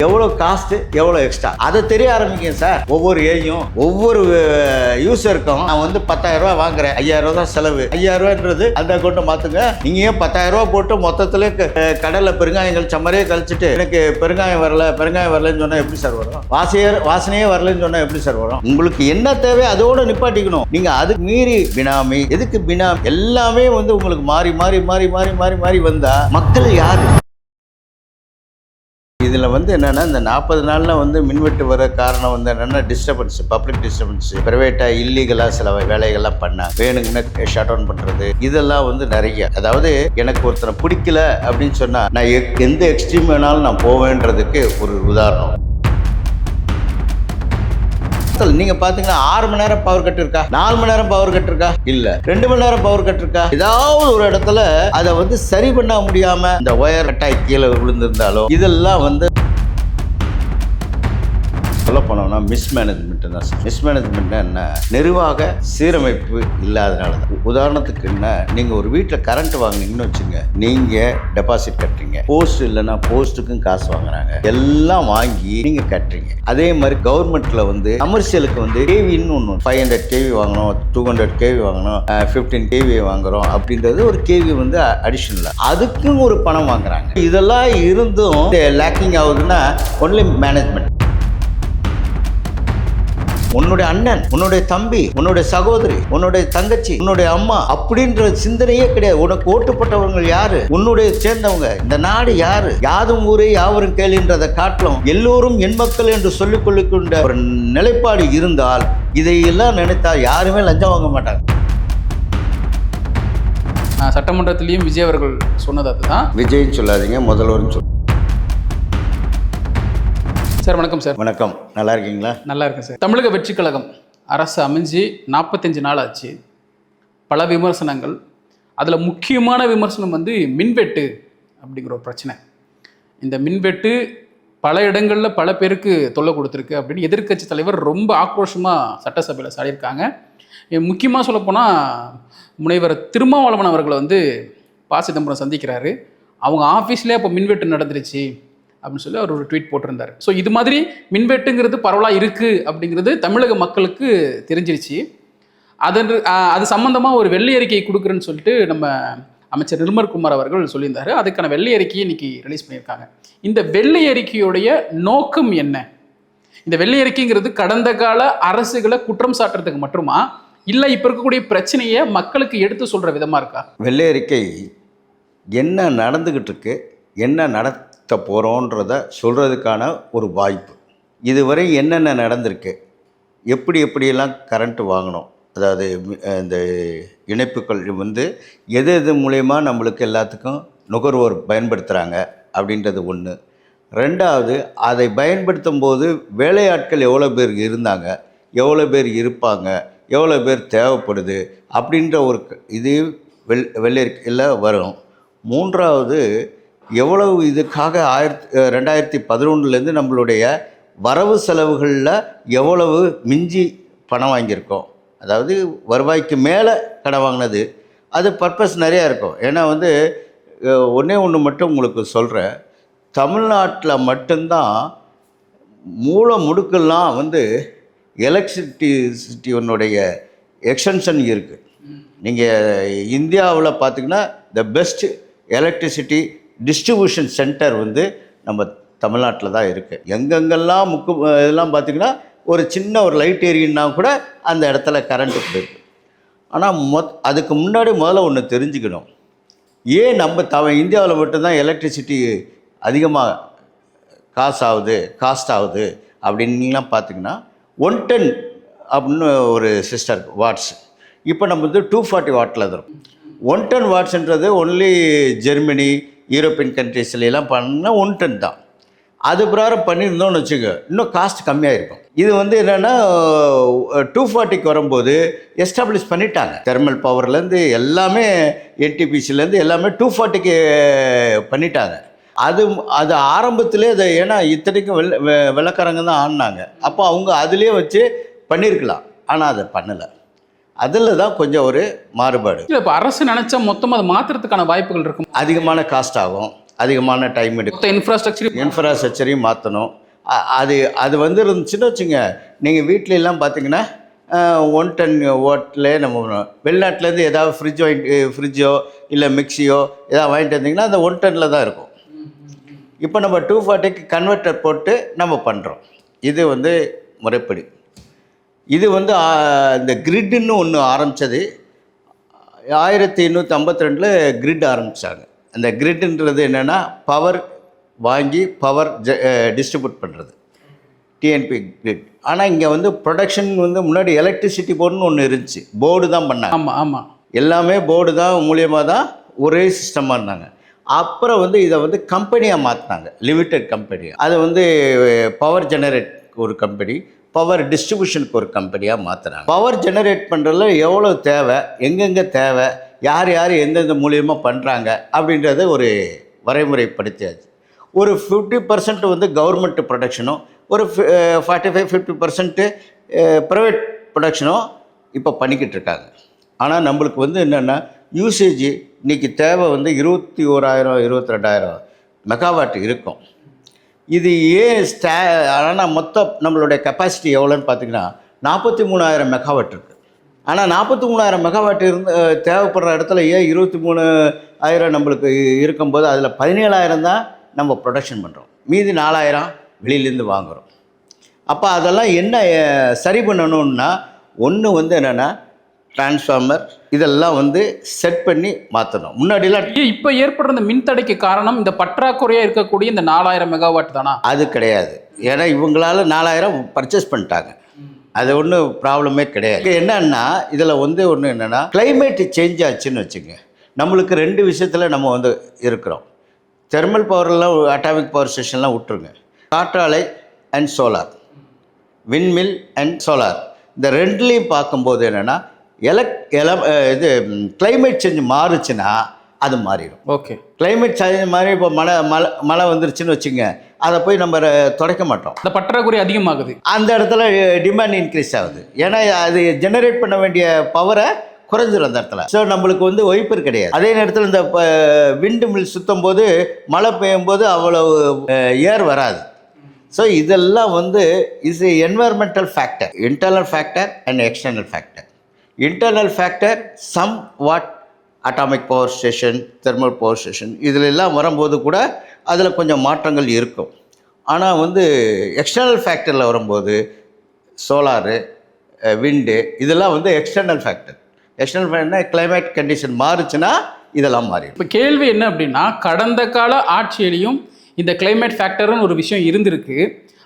எவ்வளோ காஸ்ட் எவ்வளோ எக்ஸ்ட்ரா அதை தெரிய ஆரம்பிக்கும் சார். ஒவ்வொரு ஏஜும் ஒவ்வொரு யூஸருக்கும் நான் வந்து 10,000 ரூபா வாங்குறேன், 5,000 ரூபா தான் செலவு. 5,000 ரூபான்றது அந்த அக்கௌண்ட்டை மாற்றுங்க. நீங்கள் ஏன் 10,000 ரூபா போட்டு மொத்தத்தில் கடலில் பெருங்காயங்கள் சம்மரையே கழிச்சிட்டு எனக்கு பெருங்காயம் வரலன்னு சொன்னால் எப்படி சார் வரும்? வாசனையே வரலன்னு சொன்னால் எப்படி சார் வரும்? உங்களுக்கு என்ன தேவை அதோட நிப்பாட்டிக்கணும். நீங்கள் அதுக்கு மீறி பினாமி எதுக்கு பினாமி எல்லாமே வந்து உங்களுக்கு மாறி மாறி மாறி மாறி மாறி மாறி வந்தால் மக்கள் யாரு? இதில் வந்து என்னென்னா இந்த 40 நாளில் வந்து மின்வெட்டு வர காரணம் வந்து என்னென்னா டிஸ்டர்பன்ஸ், பப்ளிக் டிஸ்டர்பன்ஸ், ப்ரைவேட்டாக இல்லீகலாக சில வேலைகள்லாம் பண்ண வேணுங்கன்னு ஷட் டவுன் பண்ணுறது, இதெல்லாம் வந்து நிறைய. அதாவது எனக்கு ஒருத்தனை பிடிக்கல அப்படின்னு சொன்னால் நான் எந்த எக்ஸ்ட்ரீம் வேணாலும் நான் போவேன்றதுக்கு ஒரு உதாரணம். நீங்க பாத்தீங்கன்னா 6 மணி நேரம் பவர் கட் இருக்கா, 4 மணி நேரம் பவர் கட் இருக்கா, இல்ல 2 மணி நேரம் பவர் கட் இருக்கா? ஏதாவது ஒரு இடத்துல அதை வந்து சரி பண்ண முடியாம இந்த ஒயர் கட்டாய் கீழே விழுந்திருந்தாலோ இதெல்லாம் வந்து சொல்ல போனோம்னா மிஸ்மேனேஜ்மெண்ட் தான். மிஸ்மேனேஜ்மெண்ட்னா என்ன? நிர்வாக சீரமைப்பு இல்லாதனால தான். உதாரணத்துக்கு என்ன, நீங்கள் ஒரு வீட்டில் கரண்ட் வாங்கினீங்கன்னு வச்சுங்க, நீங்கள் டெபாசிட் கட்டுறீங்க, போஸ்ட் இல்லைன்னா போஸ்ட்டுக்கும் காசு வாங்குறாங்க, எல்லாம் வாங்கி நீங்கள் கட்டுறீங்க. அதே மாதிரி கவர்மெண்ட்டில் வந்து கமர்ஷியலுக்கு வந்து கேவின்னு ஒன்று 500 கேவி வாங்கணும், 200 கேவி வாங்கணும், 15 கேவி வாங்குறோம் அப்படின்றது ஒரு கேவி வந்து அடிஷனலாக அதுக்கும் ஒரு பணம் வாங்குறாங்க. இதெல்லாம் இருந்தும் லேக்கிங் ஆகுதுன்னா ஒன்லி மேனேஜ்மெண்ட். உன்னுடைய அண்ணன், உன்னுடைய தம்பி, உன்னுடைய சகோதரி, உன்னுடைய தங்கச்சி, உன்னுடைய அம்மா அப்படின்ற சிந்தனையே கிடையாது. உனக்கு ஓட்டுப்பட்டவங்க யாரு? உன்னுடைய சேர்ந்தவங்க. இந்த நாடு யாரு? யாதும் ஊரே யாவரும் கேளுன்றதை காட்டிலும் எல்லோரும் என் மக்கள் என்று சொல்லிக் கொள்ளிக்கொண்ட ஒரு நிலைப்பாடு இருந்தால் இதையெல்லாம் நினைத்தால் யாருமே லஞ்சம் வாங்க மாட்டாங்க. சட்டமன்றத்திலையும் விஜய் அவர்கள் சொன்னது அதுதான். விஜய்ன்னு சொல்லாதீங்க, முதல்வர்னு சொல்லு. சார் வணக்கம் சார். வணக்கம், நல்லா இருக்கீங்களா? நல்லா இருக்கேன் சார். தமிழக வெற்றி கழகம் அரசு அமைஞ்சு 45 நாள் ஆச்சு. பல விமர்சனங்கள். அதில் முக்கியமான விமர்சனம் வந்து மின்வெட்டு அப்படிங்கிற ஒரு பிரச்சனை. இந்த மின்வெட்டு பல இடங்களில் பல பேருக்கு தொல்லை கொடுத்துருக்கு அப்படின்னு எதிர்க்கட்சி தலைவர் ரொம்ப ஆக்ரோஷமாக சட்டசபையில் சாடியிருக்காங்க. முக்கியமாக சொல்லப்போனால் முனைவர் திருமாவளவன் அவர்களை வந்து ப. சிதம்பரம் சந்திக்கிறாரு. அவங்க ஆஃபீஸ்லேயே அப்போ மின்வெட்டு நடந்துருச்சு அப்படின்னு சொல்லி அவர் ஒரு ட்வீட் போட்டிருந்தார். ஸோ இது மாதிரி மின்வெட்டுங்கிறது பரவலாக இருக்குது அப்படிங்கிறது தமிழக மக்களுக்கு தெரிஞ்சிருச்சு. அது சம்மந்தமாக ஒரு வெள்ளை அறிக்கையை கொடுக்குறேன்னு சொல்லிட்டு நம்ம அமைச்சர் நிர்மல்குமார் அவர்கள் சொல்லியிருந்தார். அதுக்கான வெள்ளை அறிக்கையை இன்னைக்கு ரிலீஸ் பண்ணியிருக்காங்க. இந்த வெள்ளை அறிக்கையுடைய நோக்கம் என்ன? இந்த வெள்ளை அறிக்கைங்கிறது கடந்த கால அரசுகளை குற்றம் சாட்டுறதுக்கு மட்டுமா, இல்லை இப்போ இருக்கக்கூடிய பிரச்சனையை மக்களுக்கு எடுத்து சொல்கிற விதமாக இருக்கா? வெள்ளை அறிக்கை என்ன நடந்துக்கிட்டு இருக்கு, என்ன நடத்த போகிறோன்றத சொல்கிறதுக்கான ஒரு வாய்ப்பு. இதுவரை என்னென்ன நடந்திருக்கு, எப்படியெல்லாம் கரண்ட்டு வாங்கணும், அதாவது இந்த இணைப்புகள் வந்து எது மூலயமா நம்மளுக்கு எல்லாத்துக்கும் நுகர்வோர் பயன்படுத்துகிறாங்க அப்படின்றது ஒன்று. ரெண்டாவது, அதை பயன்படுத்தும் போது வேலையாட்கள் எவ்வளோ பேர் இருந்தாங்க, எவ்வளோ பேர் இருப்பாங்க, எவ்வளோ பேர் தேவைப்படுது அப்படின்ற ஒரு இது வெள்ளையில் வரும். மூன்றாவது, எவ்வளவு இதுக்காக 2011 நம்மளுடைய வரவு செலவுகளில் எவ்வளவு மிஞ்சி பணம் வாங்கியிருக்கோம், அதாவது வருவாய்க்கு மேலே கடன் வாங்கினது. அது பர்பஸ் நிறையா இருக்கும். ஏன்னா வந்து ஒன்று மட்டும் உங்களுக்கு சொல்கிறேன், தமிழ்நாட்டில் மட்டும்தான் மூல முடுக்கெல்லாம் வந்து எலக்ட்ரிசிட்டியினுடைய எக்ஸ்டென்ஷன் இருக்குது. நீங்கள் இந்தியாவில் பார்த்திங்கன்னா the best electricity distribution centre வந்து நம்ம தமிழ்நாட்டில் தான் இருக்குது. எங்கெங்கெல்லாம் இதெல்லாம் பார்த்திங்கன்னா ஒரு சின்ன ஒரு லைட் ஏரியின்னா கூட அந்த இடத்துல கரண்ட்டு போயிருக்கு. ஆனால் அதுக்கு முன்னாடி முதல்ல ஒன்று தெரிஞ்சுக்கணும், ஏன் நம்ம இந்தியாவில் மட்டும்தான் எலக்ட்ரிசிட்டி அதிகமாக காஸ்ட் ஆகுது அப்படின்லாம் பார்த்திங்கன்னா 110 அப்படின்னு ஒரு சிஸ்டர் வாட்ஸ். இப்போ நம்ம வந்து 240 வாட்டில் இருக்கும். 110 வாட்ஸ்ன்றது ஒன்லி ஜெர்மனி, யூரோப்பியன் கண்ட்ரீஸ்லாம் பண்ணால் 110 தான். அது பிரகாரம் பண்ணியிருந்தோம்னு வச்சுக்க, இன்னும் காஸ்ட் கம்மியாக இருக்கும். இது வந்து என்னென்னா 240க்கு வரும்போது எஸ்டாப்ளிஷ் பண்ணிட்டாங்க. தெர்மல் பவர்லேருந்து எல்லாமே, என்டிபிசிலேருந்து எல்லாமே 240க்கு பண்ணிட்டாங்க. அது ஆரம்பத்திலே அதை, ஏன்னா இத்தனைக்கும் வெள்ளக்காரங்க தான் ஆடினாங்க. அப்போ அவங்க அதிலே வச்சு பண்ணியிருக்கலாம். ஆனால் அதை பண்ணலை. அதில் தான் கொஞ்சம் ஒரு மாறுபாடு. இல்லை, இப்போ அரசு நினச்சா மொத்தமாக அதை மாற்றுறதுக்கான வாய்ப்புகள் இருக்கும். அதிகமான காஸ்ட் ஆகும். அதிகமான டைம் எடுக்கும். மொத்த இன்ஃப்ராஸ்ட்ரக்சரையும் மாற்றணும். அது அது வந்து இருந்துச்சுன்னு வச்சுங்க, நீங்கள் வீட்டில எல்லாம் பார்த்தீங்கன்னா 1 டன் வாட்லே நம்ம வெளிநாட்டிலேருந்து ஏதாவது ஃப்ரிட்ஜோ இல்லை மிக்சியோ ஏதாவது வாங்கிட்டு வந்தீங்கன்னா அந்த 1 டன்னில் தான் இருக்கும். இப்போ நம்ம 240க்கு கன்வெர்ட்டர் போட்டு நம்ம பண்ணுறோம். இது வந்து முறைப்படி. இது வந்து இந்த கிரிட்டுன்னு ஒன்று ஆரம்பித்தது 1852 கிரிட் ஆரம்பித்தாங்க. அந்த கிரிட்டுன்றது என்னென்னா பவர் வாங்கி பவர் டிஸ்ட்ரிபியூட் பண்ணுறது, டிஎன்பி கிரிட். ஆனால் இங்கே வந்து ப்ரொடக்ஷன் வந்து முன்னாடி எலக்ட்ரிசிட்டி போர்டுன்னு ஒன்று இருந்துச்சு, போர்டு தான் பண்ணாங்க. ஆமாம் ஆமாம், எல்லாமே போர்டு தான் மூலியமாக தான் ஒரே சிஸ்டமாக இருந்தாங்க. அப்புறம் வந்து இதை வந்து கம்பெனியாக மாற்றினாங்க, லிமிடெட் கம்பெனி. அதை வந்து பவர் ஜெனரேட் ஒரு கம்பெனி, பவர் டிஸ்ட்ரிபியூஷனுக்கு ஒரு கம்பெனியாக மாற்றினாங்க. பவர் ஜெனரேட் பண்ணுறதுல எவ்வளோ தேவை, எங்கெங்கே தேவை, யார் யார் எந்தெந்த மூலியமாக பண்ணுறாங்க அப்படின்றத ஒரு வரைமுறைப்படுத்தியாச்சு. ஒரு 50% வந்து கவர்மெண்ட் ப்ரொடக்ஷனும், ஒரு 45-50% ப்ரைவேட் ப்ரொடக்ஷனும் இப்போ பண்ணிக்கிட்டு இருக்காங்க. ஆனால் நம்மளுக்கு வந்து என்னென்னா யூசேஜ் இன்றைக்கி தேவை வந்து 21,000-22,000 மெகாவாட் இருக்கும். இது ஏன் ஆனால் மொத்தம் நம்மளுடைய கெப்பாசிட்டி எவ்வளோன்னு பார்த்தீங்கன்னா 43,000 மெகாவாட் இருக்குது. ஆனால் 43,000 மெகாவாட் தேவைப்படுற இடத்துல ஏன் 23,000 நம்மளுக்கு இருக்கும்போது அதில் 17,000 தான் நம்ம ப்ரொடக்ஷன் பண்ணுறோம், மீதி 4,000 வெளியிலேருந்து வாங்குகிறோம். அப்போ அதெல்லாம் என்ன சரி பண்ணணுன்னா, ஒன்று வந்து என்னென்னா டிரான்ஸ்ஃபார்மர் இதெல்லாம் வந்து செட் பண்ணி மாற்றணும். முன்னாடிலாம் இப்போ ஏற்படுற இந்த மின்தடைக்கு காரணம் இந்த பற்றாக்குறையாக இருக்கக்கூடிய இந்த 4,000 மெகாவாட் தானா? அது கிடையாது. ஏன்னா இவங்களால 4,000 பர்ச்சேஸ் பண்ணிட்டாங்க, அது ஒன்றும் ப்ராப்ளமே கிடையாது. என்னன்னா இதில் வந்து ஒன்று என்னென்னா கிளைமேட் சேஞ்ச் ஆச்சுன்னு வச்சுங்க, நம்மளுக்கு 2 விஷயத்தில் நம்ம வந்து இருக்கிறோம். தெர்மல் பவர்லாம் அட்டாமிக் பவர் ஸ்டேஷன்லாம் விட்டுருங்க, காற்றாலை அண்ட் சோலார், விண்மில் அண்ட் சோலார், இந்த ரெண்டுலேயும் பார்க்கும்போது என்னென்னா இது கிளைமேட் சேஞ்ச் மாறுச்சுன்னா அது மாறிடும். ஓகே, கிளைமேட் சேஞ்ச் மாதிரி இப்போ மழை வந்துருச்சுன்னு வச்சுங்க, அதை போய் நம்ம துடைக்க மாட்டோம், இந்த பற்றாக்குறை அதிகமாகுது, அந்த இடத்துல டிமாண்ட் இன்க்ரீஸ் ஆகுது. ஏன்னா அது ஜெனரேட் பண்ண வேண்டிய பவரை குறைஞ்சிடும் அந்த இடத்துல. ஸோ நம்மளுக்கு வந்து ஒய்ப்பர் கிடையாது. அதே நேரத்தில் இந்த விண்டு மில் சுற்றும் போது மழை பெய்யும் போது அவ்வளவு ஏர் வராது. ஸோ இதெல்லாம் வந்து is environmental factor, internal factor and external factor. Internal factor somewhat atomic power station, thermal power station இதில் எல்லாம் வரும்போது கூட அதில் கொஞ்சம் மாற்றங்கள் இருக்கும். ஆனால் வந்து எக்ஸ்டர்னல் ஃபேக்டரில் வரும்போது சோலாரு, விண்டு இதெல்லாம் வந்து எக்ஸ்டர்னல் ஃபேக்டர். எக்ஸ்டர்னல் ஃபேக்டர்னா கிளைமேட் கண்டிஷன் மாறுச்சுன்னா இதெல்லாம் மாறிடும். இப்போ கேள்வி என்ன அப்படின்னா, கடந்த கால ஆட்சியிலையும் இந்த கிளைமேட் ஃபேக்டர்னு ஒரு விஷயம் இருந்திருக்கு.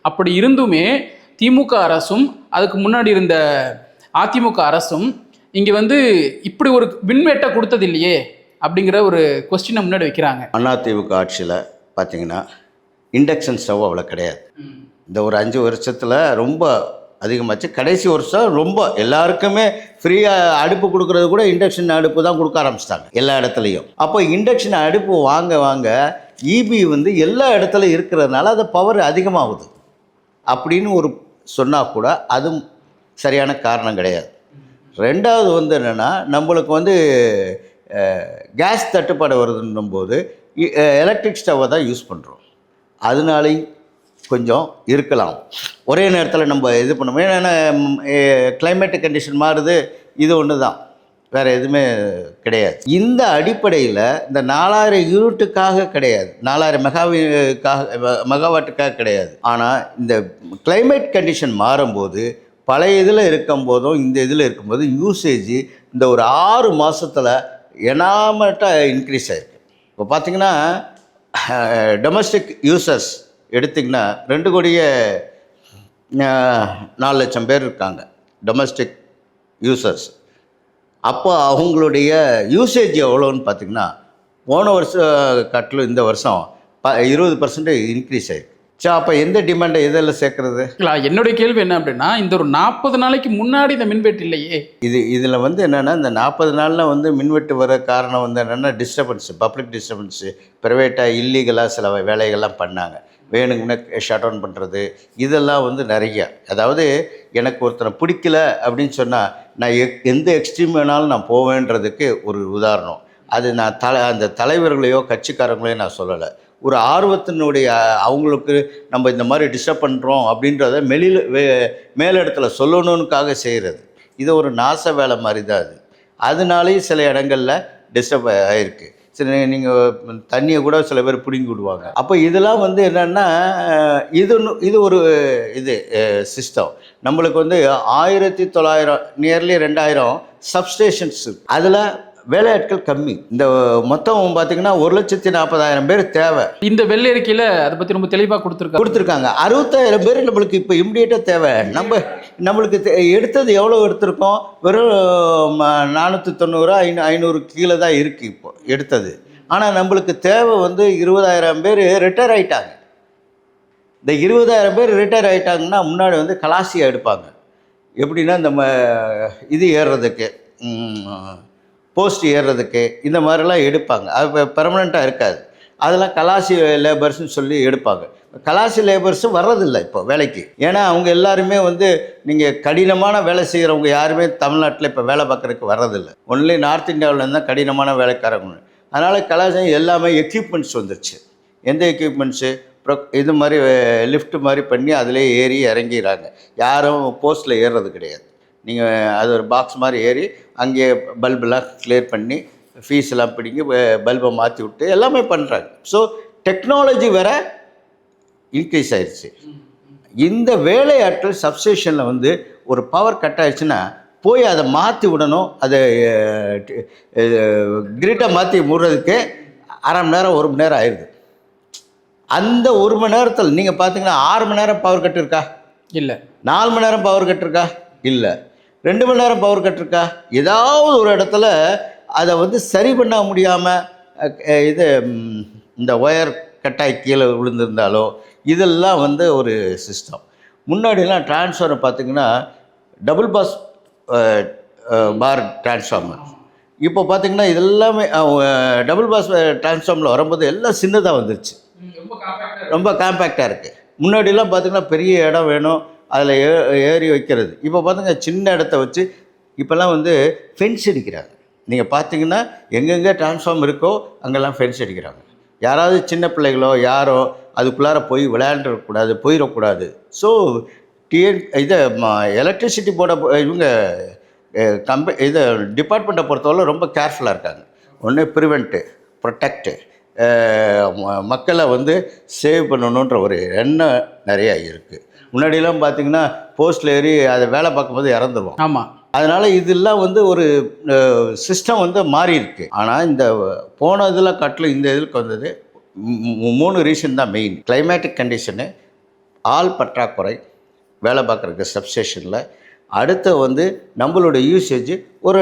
அப்படி இருந்துமே திமுக அரசும் அதுக்கு முன்னாடி இருந்த அதிமுக அரசும் இங்கே வந்து இப்படி ஒரு மின்வெட்டை கொடுத்தது இல்லையே அப்படிங்கிற ஒரு கொஸ்டினை முன்னாடி வைக்கிறாங்க. அதிமுக ஆட்சியில் பார்த்தீங்கன்னா இண்டக்ஷன் ஸ்டவ் அவ்வளோ கிடையாது. இந்த ஒரு 5 வருஷத்தில் ரொம்ப அதிகமாச்சு. கடைசி வருஷம் ரொம்ப எல்லாருக்குமே ஃப்ரீயாக அடுப்பு கொடுக்குறது கூட இண்டக்ஷன் அடுப்பு தான் கொடுக்க ஆரம்பிச்சிட்டாங்க எல்லா இடத்துலையும். அப்போ இண்டக்ஷன் அடுப்பு வாங்க வாங்க இபி வந்து எல்லா இடத்துல இருக்கிறதுனால அது பவர் அதிகமாகுது அப்படின்னு ஒரு சொன்னால் கூட அதுவும் சரியான காரணம் கிடையாது. ரெண்டாவது வந்து என்னென்னா நம்மளுக்கு வந்து கேஸ் தட்டுப்பாடு வருதுன்னும் போது எலக்ட்ரிக் ஸ்டவ்வை தான் யூஸ் பண்ணுறோம், அதனாலையும் கொஞ்சம் இருக்கலாம். ஒரே நேரத்தில் நம்ம இது பண்ணுவோம். ஏன்னா கிளைமேட் கண்டிஷன் மாறுது, இது ஒன்று தான், வேறு எதுவுமே கிடையாது. இந்த அடிப்படையில் இந்த 4,000 யூனிட்டுக்காக கிடையாது, 4,000 மெகாவாட்டுக்காக கிடையாது. ஆனால் இந்த கிளைமேட் கண்டிஷன் மாறும்போது பழைய இதில் இருக்கும்போதும் இந்த இதில் இருக்கும்போது யூசேஜ் இந்த ஒரு 6 மாதத்தில் எனாமட்டாக இன்க்ரீஸ் ஆகிருக்கு. இப்போ பார்த்திங்கன்னா டொமஸ்டிக் யூசர்ஸ் எடுத்திங்கன்னா 2,4,00,000 பேர் இருக்காங்க டொமஸ்டிக் யூசர்ஸ். அப்போ அவங்களுடைய யூசேஜ் எவ்வளோன்னு பார்த்திங்கன்னா போன வருஷம் காட்டிலும் இந்த வருஷம் 20% இன்க்ரீஸ் ஆகிருக்கு. ஸோ அப்போ எந்த டிமாண்டை எதில் சேர்க்குறது? இல்லை, என்னுடைய கேள்வி என்ன அப்படின்னா, இந்த ஒரு 40 நாளைக்கு முன்னாடி இந்த மின்வெட்டு இல்லையே. இதில் வந்து என்னென்னா இந்த 40 நாளில் வந்து மின்வெட்டு வர காரணம் வந்து என்னென்னா டிஸ்டர்பன்ஸு, பப்ளிக் டிஸ்டர்பன்ஸு, ப்ரைவேட்டாக இல்லீகலாக சில வேலைகள்லாம் பண்ணாங்க, வேணுங்கன்னு ஷட் டவுன் பண்ணுறது, இதெல்லாம் வந்து நிறைய. அதாவது எனக்கு ஒருத்தனை பிடிக்கல அப்படின்னு சொன்னால் நான் எந்த எக்ஸ்ட்ரீம் வேணாலும் நான் போவேன்றதுக்கு ஒரு உதாரணம். அது நான் அந்த தலைவர்களையோ கட்சிக்காரங்களையோ நான் சொல்லலை. ஒரு ஆர்வத்தினுடைய அவங்களுக்கு நம்ம இந்த மாதிரி டிஸ்டர்ப் பண்ணுறோம் அப்படின்றத மேலிடத்துல சொல்லணுன்னுக்காக செய்கிறது. இது ஒரு நாச வேலை மாதிரி தான் அது. அதனாலேயும் சில இடங்களில் டிஸ்டர்ப் ஆகிருக்கு. சரி, நீங்கள் தண்ணியை கூட சில பேர் பிடுங்கி விடுவாங்க. அப்போ இதெல்லாம் வந்து என்னென்னா இது ஒரு இது சிஸ்டம். நம்மளுக்கு வந்து 1900 நியர்லி 2000 சப்ஸ்டேஷன்ஸ். அதில் வேலையாட்கள் கம்மி. இந்த மொத்தம் பார்த்தீங்கன்னா 1,40,000 பேர் தேவை. இந்த வெள்ளை அறிக்கையில் அதை பற்றி ரொம்ப தெளிவாக கொடுத்துருக்காங்க. 60,000 பேர் நம்மளுக்கு இப்போ இம்மிடியேட்டாக தேவை. நம்மளுக்கு எடுத்தது எவ்வளோ எடுத்திருக்கோம்? வெறும் 490 500 கீழே தான் இருக்குது இப்போ எடுத்தது. ஆனால் நம்மளுக்கு தேவை வந்து 20,000 பேர் ரிட்டையர் ஆகிட்டாங்க. இந்த 20,000 பேர் ரிட்டையர் ஆகிட்டாங்கன்னா முன்னாடி வந்து கலாசியாக எடுப்பாங்க. எப்படின்னா இந்த இது ஏறுறதுக்கு, போஸ்ட் ஏறுறதுக்கு, இந்த மாதிரிலாம் எடுப்பாங்க. அது இப்போ பெர்மனெண்ட்டாக இருக்காது. அதெல்லாம் கலாசி லேபர்ஸ்னு சொல்லி எடுப்பாங்க. கலாசி லேபர்ஸும் வர்றதில்லை இப்போ வேலைக்கு. ஏன்னா அவங்க எல்லாருமே வந்து நீங்கள் கடினமான வேலை செய்கிறவங்க யாருமே தமிழ்நாட்டில் இப்போ வேலை பார்க்குறதுக்கு வர்றதில்லை. ஒன்லி நார்த் இந்தியாவிலேருந்து தான் கடினமான வேலைக்காரங்க. அதனால் கலாச்சாரம் எல்லாமே எக்யூப்மெண்ட்ஸ் வந்துருச்சு. எந்த எக்யூப்மெண்ட்ஸு? இது மாதிரி லிஃப்ட் மாதிரி பண்ணி அதிலே ஏறி இறங்கிறாங்க. யாரும் போஸ்ட்டில் ஏறுறது கிடையாது. நீங்கள் அது ஒரு பாக்ஸ் மாதிரி ஏறி அங்கே பல்பெல்லாம் கிளியர் பண்ணி ஃபீஸ்லாம் பிடிங்கி பல்பை மாற்றி விட்டு எல்லாமே பண்ணுறாங்க. ஸோ டெக்னாலஜி வேறு இன்க்ரீஸ் ஆயிடுச்சு. இந்த வேலையாட்கள் சப்ஸ்டேஷனில் வந்து ஒரு பவர் கட் ஆயிடுச்சுன்னா போய் அதை மாற்றி விடணும். அதை கிரிட்டை மாற்றி மூடுறதுக்கு அரை மணி நேரம் 1 மணி நேரம் ஆயிடுது. அந்த 1 மணி நேரத்தில் நீங்கள் பார்த்தீங்கன்னா 6 மணி நேரம் பவர் கட் இருக்கா? இல்லை. 4 மணி நேரம் பவர் கட் இருக்கா? இல்லை. 2 மணி நேரம் பவர் கட் இருக்கா? ஏதாவது ஒரு இடத்துல அதை வந்து சரி பண்ண முடியாமல் இது இந்த ஒயர் கட்டாய் கீழே விழுந்திருந்தாலோ இதெல்லாம் வந்து ஒரு சிஸ்டம். முன்னாடிலாம் டிரான்ஸ்ஃபார்மர் பார்த்திங்கன்னா டபுள் பாஸ் பார் டிரான்ஸ்ஃபார்மர். இப்போ பார்த்திங்கன்னா இதெல்லாமே டபுள் பாஸ் டிரான்ஸ்ஃபார்மரில் வரும்போது எல்லாம் சின்னதாக வந்துருச்சு. ரொம்ப காம்பேக்டாக இருக்குது. முன்னாடிலாம் பார்த்திங்கன்னா பெரிய இடம் வேணும் அதில் ஏறி வைக்கிறது. இப்போ பார்த்திங்கன்னா சின்ன இடத்த வச்சு இப்போல்லாம் வந்து ஃபென்ஸ் அடிக்கிறாங்க. நீங்கள் பார்த்தீங்கன்னா எங்கெங்கே டிரான்ஸ்ஃபார்ம் இருக்கோ அங்கெல்லாம் ஃபென்ஸ் அடிக்கிறாங்க. யாராவது சின்ன பிள்ளைகளோ யாரோ அதுக்குள்ளார போய் விளையாண்டுடக்கூடாது, போயிடக்கூடாது. ஸோ இதை எலக்ட்ரிசிட்டி போர்டை இவங்க இதை டிபார்ட்மெண்ட்டை பொறுத்தவரை ரொம்ப கேர்ஃபுல்லாக இருக்காங்க. ஒன்று ப்ரிவெண்ட்டு, ப்ரொடெக்டு, மக்களை வந்து சேவ் பண்ணணுன்ற ஒரு எண்ணம் நிறையா இருக்குது. முன்னாடியெல்லாம் பார்த்திங்கன்னா போஸ்ட்டில் ஏறி அதை வேலை பார்க்கும்போது இறந்துருவோம். ஆமாம். அதனால் இதெல்லாம் வந்து ஒரு சிஸ்டம் வந்து மாறி இருக்குது. ஆனால் இந்த போன இதில் காட்டில் இந்த இதுக்கு வந்தது 3 ரீசன் தான் மெயின். கிளைமேட்டிக் கண்டிஷனு, ஆள் பற்றாக்குறை வேலை பார்க்குறதுக்கு சப்ஸ்டேஷனில். அடுத்து வந்து நம்மளோட யூசேஜ் ஒரு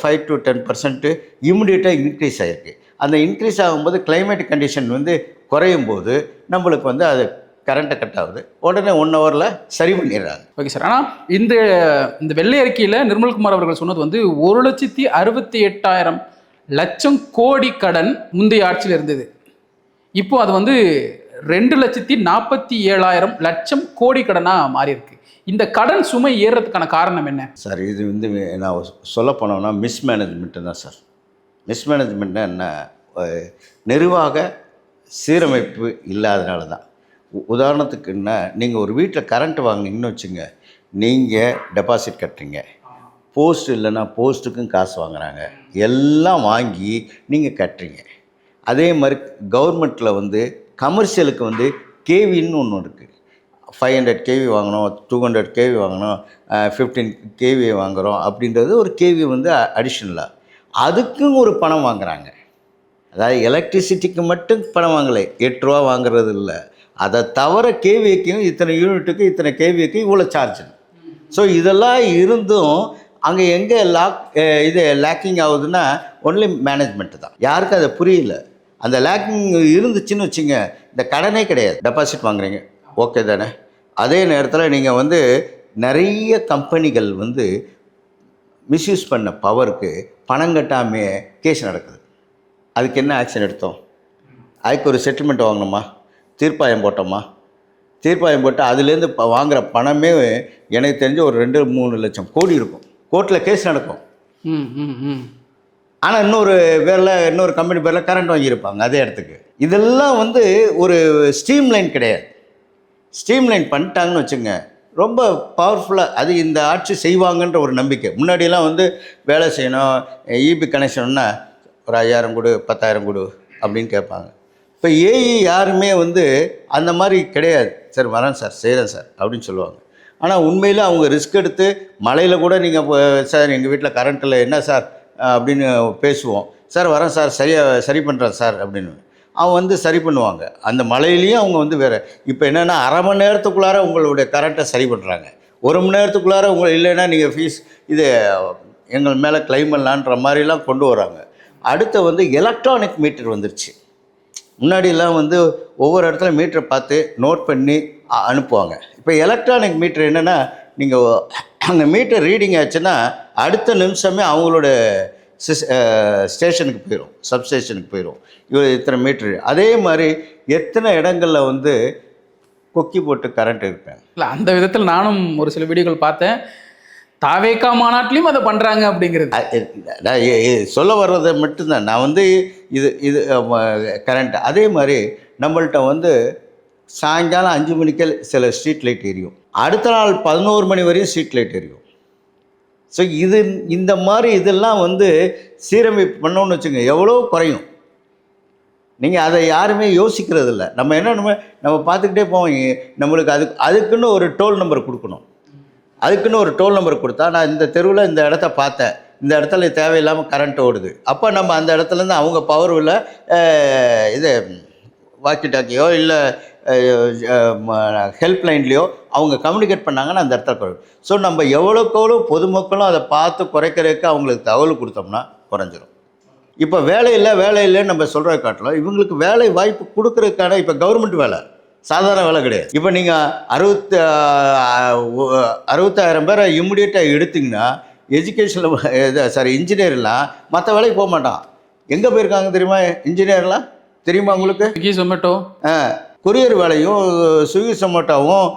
5 to 10% இம்மிடியேட்டாக இன்க்ரீஸ் ஆகிருக்கு. அந்த இன்க்ரீஸ் ஆகும்போது கிளைமேட்டிக் கண்டிஷன் வந்து குறையும் போது நம்மளுக்கு வந்து அது கரண்ட்டை கட் ஆகுது. உடனே 1 ஹவரில் சரி பண்ணிடுறாங்க. Okay sir. ஆனால் இந்த வெள்ளை அறிக்கையில் நிர்மல்குமார் அவர்கள் சொன்னது வந்து 1,68,000 லட்சம் கோடி கடன் முந்தைய ஆட்சியில் இருந்தது. இப்போ அது வந்து 2,47,000 லட்சம் கோடி கடனாக மாறி இருக்கு. இந்த கடன் சுமை ஏறுறதுக்கான காரணம் என்ன சார்? இது வந்து நான் சொல்ல போனோம்னா மிஸ்மேனேஜ்மெண்ட்டு தான் சார். மிஸ்மேனேஜ்மெண்ட்னா என்ன? நிர்வாக சீரமைப்பு இல்லாதனால தான். உதாரணத்துக்கு என்ன, நீங்கள் ஒரு வீட்டில் கரண்ட் வாங்கினீங்கன்னு வச்சுங்க, நீங்கள் டெபாசிட் கட்டுறீங்க, போஸ்ட் இல்லைன்னா போஸ்ட்டுக்கும் காசு வாங்குகிறாங்க, எல்லாம் வாங்கி நீங்கள் கட்டுறீங்க. அதே மாதிரி கவர்மெண்ட்டில் வந்து கமர்ஷியலுக்கு வந்து கேவின்னு ஒன்று இருக்குது. 500 கேவி வாங்கணும், 200 கேவி வாங்கணும், 15 கேவி வாங்குகிறோம் அப்படின்றது ஒரு கேவி வந்து அடிஷ்னலாக. அதுக்கும் ஒரு பணம் வாங்குகிறாங்க. அதாவது எலக்ட்ரிசிட்டிக்கு மட்டும் பணம் வாங்கலை, 8 ரூபா வாங்குறது இல்லை. அதை தவிர கேவிக்கும் இத்தனை யூனிட்டுக்கு இத்தனை கேவிக்கும் இவ்வளோ சார்ஜ். ஸோ இதெல்லாம் இருந்தும் அங்கே எங்கே லேக்கிங் ஆகுதுன்னா ஒன்லி மேனேஜ்மெண்ட்டு தான். யாருக்கும் அதை புரியல. அந்த லேக்கிங் இருந்துச்சுன்னு வச்சுங்க, இந்த கடனே கிடையாது. டெபாசிட் வாங்குறீங்க, ஓகே தானே? அதே நேரத்தில் நீங்கள் வந்து நிறைய கம்பெனிகள் வந்து மிஸ்யூஸ் பண்ண பவருக்கு பணம் கட்டாமே கேஸ் நடக்குது. அதுக்கு என்ன ஆக்ஷன் எடுத்தோம்? அதுக்கு ஒரு செட்டில்மெண்ட் வாங்கணுமா? தீர்ப்பாயம் போட்டோமா? தீர்ப்பாயம் போட்டு அதுலேருந்து வாங்குகிற பணமே எனக்கு தெரிஞ்சு ஒரு 2-3 லட்சம் கோடி இருக்கும். கோர்ட்டில் கேஸ் நடக்கும். ஆனால் இன்னொரு கம்பெனி பேரில் கரண்ட் வாங்கியிருப்பாங்க அதே இடத்துக்கு. இதெல்லாம் வந்து ஒரு ஸ்ட்ரீம் லைன் கிடையாது. ஸ்ட்ரீம் லைன் பண்ணிட்டாங்கன்னு வச்சுங்க, ரொம்ப பவர்ஃபுல்லாக அது இந்த ஆட்சி செய்வாங்கன்ற ஒரு நம்பிக்கை. முன்னாடியெல்லாம் வந்து வேலை செய்யணும், இபி கனெக்ஷன்னா ஒரு 5000 கொடு 10,000 கொடு அப்படின்னு கேட்பாங்க. இப்போ ஏஇ யாருமே வந்து அந்த மாதிரி கிடையாது. சார் வரேன் சார் செய்கிறேன் சார் அப்படின்னு சொல்லுவாங்க. ஆனால் உண்மையில் அவங்க ரிஸ்க் எடுத்து மழையில் கூட நீங்கள் சார் எங்கள் வீட்டில் கரண்ட் இல்லை என்ன சார் அப்படின்னு பேசுவோம். சார் வரேன் சார் சரி பண்ணுறேன் சார் அப்படின்னு அவன் வந்து சரி பண்ணுவாங்க. அந்த மழையிலையும் அவங்க வந்து வேறு இப்போ என்னென்னா அரை மணி நேரத்துக்குள்ளார உங்களுடைய கரண்ட்டை சரி பண்ணுறாங்க. 1 மணி நேரத்துக்குள்ளார இல்லைன்னா நீங்கள் ஃபீஸ் இது எங்கள் மேலே கிளைம் பண்ணலான்ற மாதிரிலாம் கொண்டு வராங்க. அடுத்து வந்து எலக்ட்ரானிக் மீட்டர் வந்துருச்சு. முன்னாடியெல்லாம் வந்து ஒவ்வொரு இடத்துல மீட்டரை பார்த்து நோட் பண்ணி அனுப்புவாங்க. இப்போ எலக்ட்ரானிக் மீட்டர் என்னென்னா நீங்கள் அந்த மீட்டர் ரீடிங் ஆச்சுன்னா அடுத்த நிமிஷமே அவங்களோட ஸ்டேஷனுக்கு போயிடும், சப்ஸ்டேஷனுக்கு போயிடும். இத்தனை மீட்ரு. அதே மாதிரி எத்தனை இடங்களில் வந்து கொக்கி போட்டு கரண்ட் இருப்பேன். இல்லை, அந்த விதத்தில் நானும் ஒரு சில வீடியோக்கள் பார்த்தேன். தாவேக்கா மாநாட்டிலையும் அதை பண்ணுறாங்க அப்படிங்கிறது. நான் சொல்ல வர்றதை மட்டும்தான். நான் வந்து இது கரண்ட். அதே மாதிரி நம்மள்கிட்ட வந்து சாயங்காலம் 5 மணிக்கு சில ஸ்ட்ரீட் லைட் எரியும், அடுத்த நாள் 11 மணி வரையும் ஸ்ட்ரீட் லைட் எரியும். ஸோ இந்த மாதிரி இதெல்லாம் வந்து சீரமைப்பு பண்ணோன்னு வச்சுங்க எவ்வளோ குறையும். நீங்கள் அதை யாருமே யோசிக்கிறது இல்லை. நம்ம என்ன நம்ம பார்த்துக்கிட்டே போவோம். நம்மளுக்கு அதுக்குன்னு ஒரு டோல் நம்பர் கொடுக்கணும். அதுக்குன்னு ஒரு டோல் நம்பர் கொடுத்தா நான் இந்த தெருவில் இந்த இடத்த பார்த்தேன், இந்த இடத்துல தேவையில்லாமல் கரண்ட் ஓடுது, அப்போ நம்ம அந்த இடத்துலேருந்து அவங்க பவரில் இது வாக்கி டாக்கியோ இல்லை ஹெல்ப் லைன்லேயோ அவங்க கம்யூனிகேட் பண்ணாங்கன்னா அந்த இடத்துல குறையும். ஸோ நம்ம எவ்வளோக்கெவ்வளோ பொதுமக்களும் அதை பார்த்து குறைக்கிறதுக்கு அவங்களுக்கு தகவல் கொடுத்தோம்னா குறைஞ்சிரும். இப்போ வேலை இல்லைன்னு நம்ம சொல்கிற காட்டிலும் இவங்களுக்கு வேலை வாய்ப்பு கொடுக்குறதுக்கான இப்போ கவர்மெண்ட் வேலை சாதாரண வேலை கிடையாது. இப்போ நீங்கள் 60,000 பேரை இம்மிடியேட்டாக எடுத்திங்கன்னா எஜுகேஷனில் இன்ஜினியர்லாம் மற்ற வேலைக்கு போக மாட்டான். எங்கே போயிருக்காங்க தெரியுமா இன்ஜினியர்லாம்? தெரியுமா உங்களுக்கு? ஸ்விக்கி ஜொமேட்டோ, கொரியர் வேலையும் ஸ்விக்கி ஜொமேட்டோவும்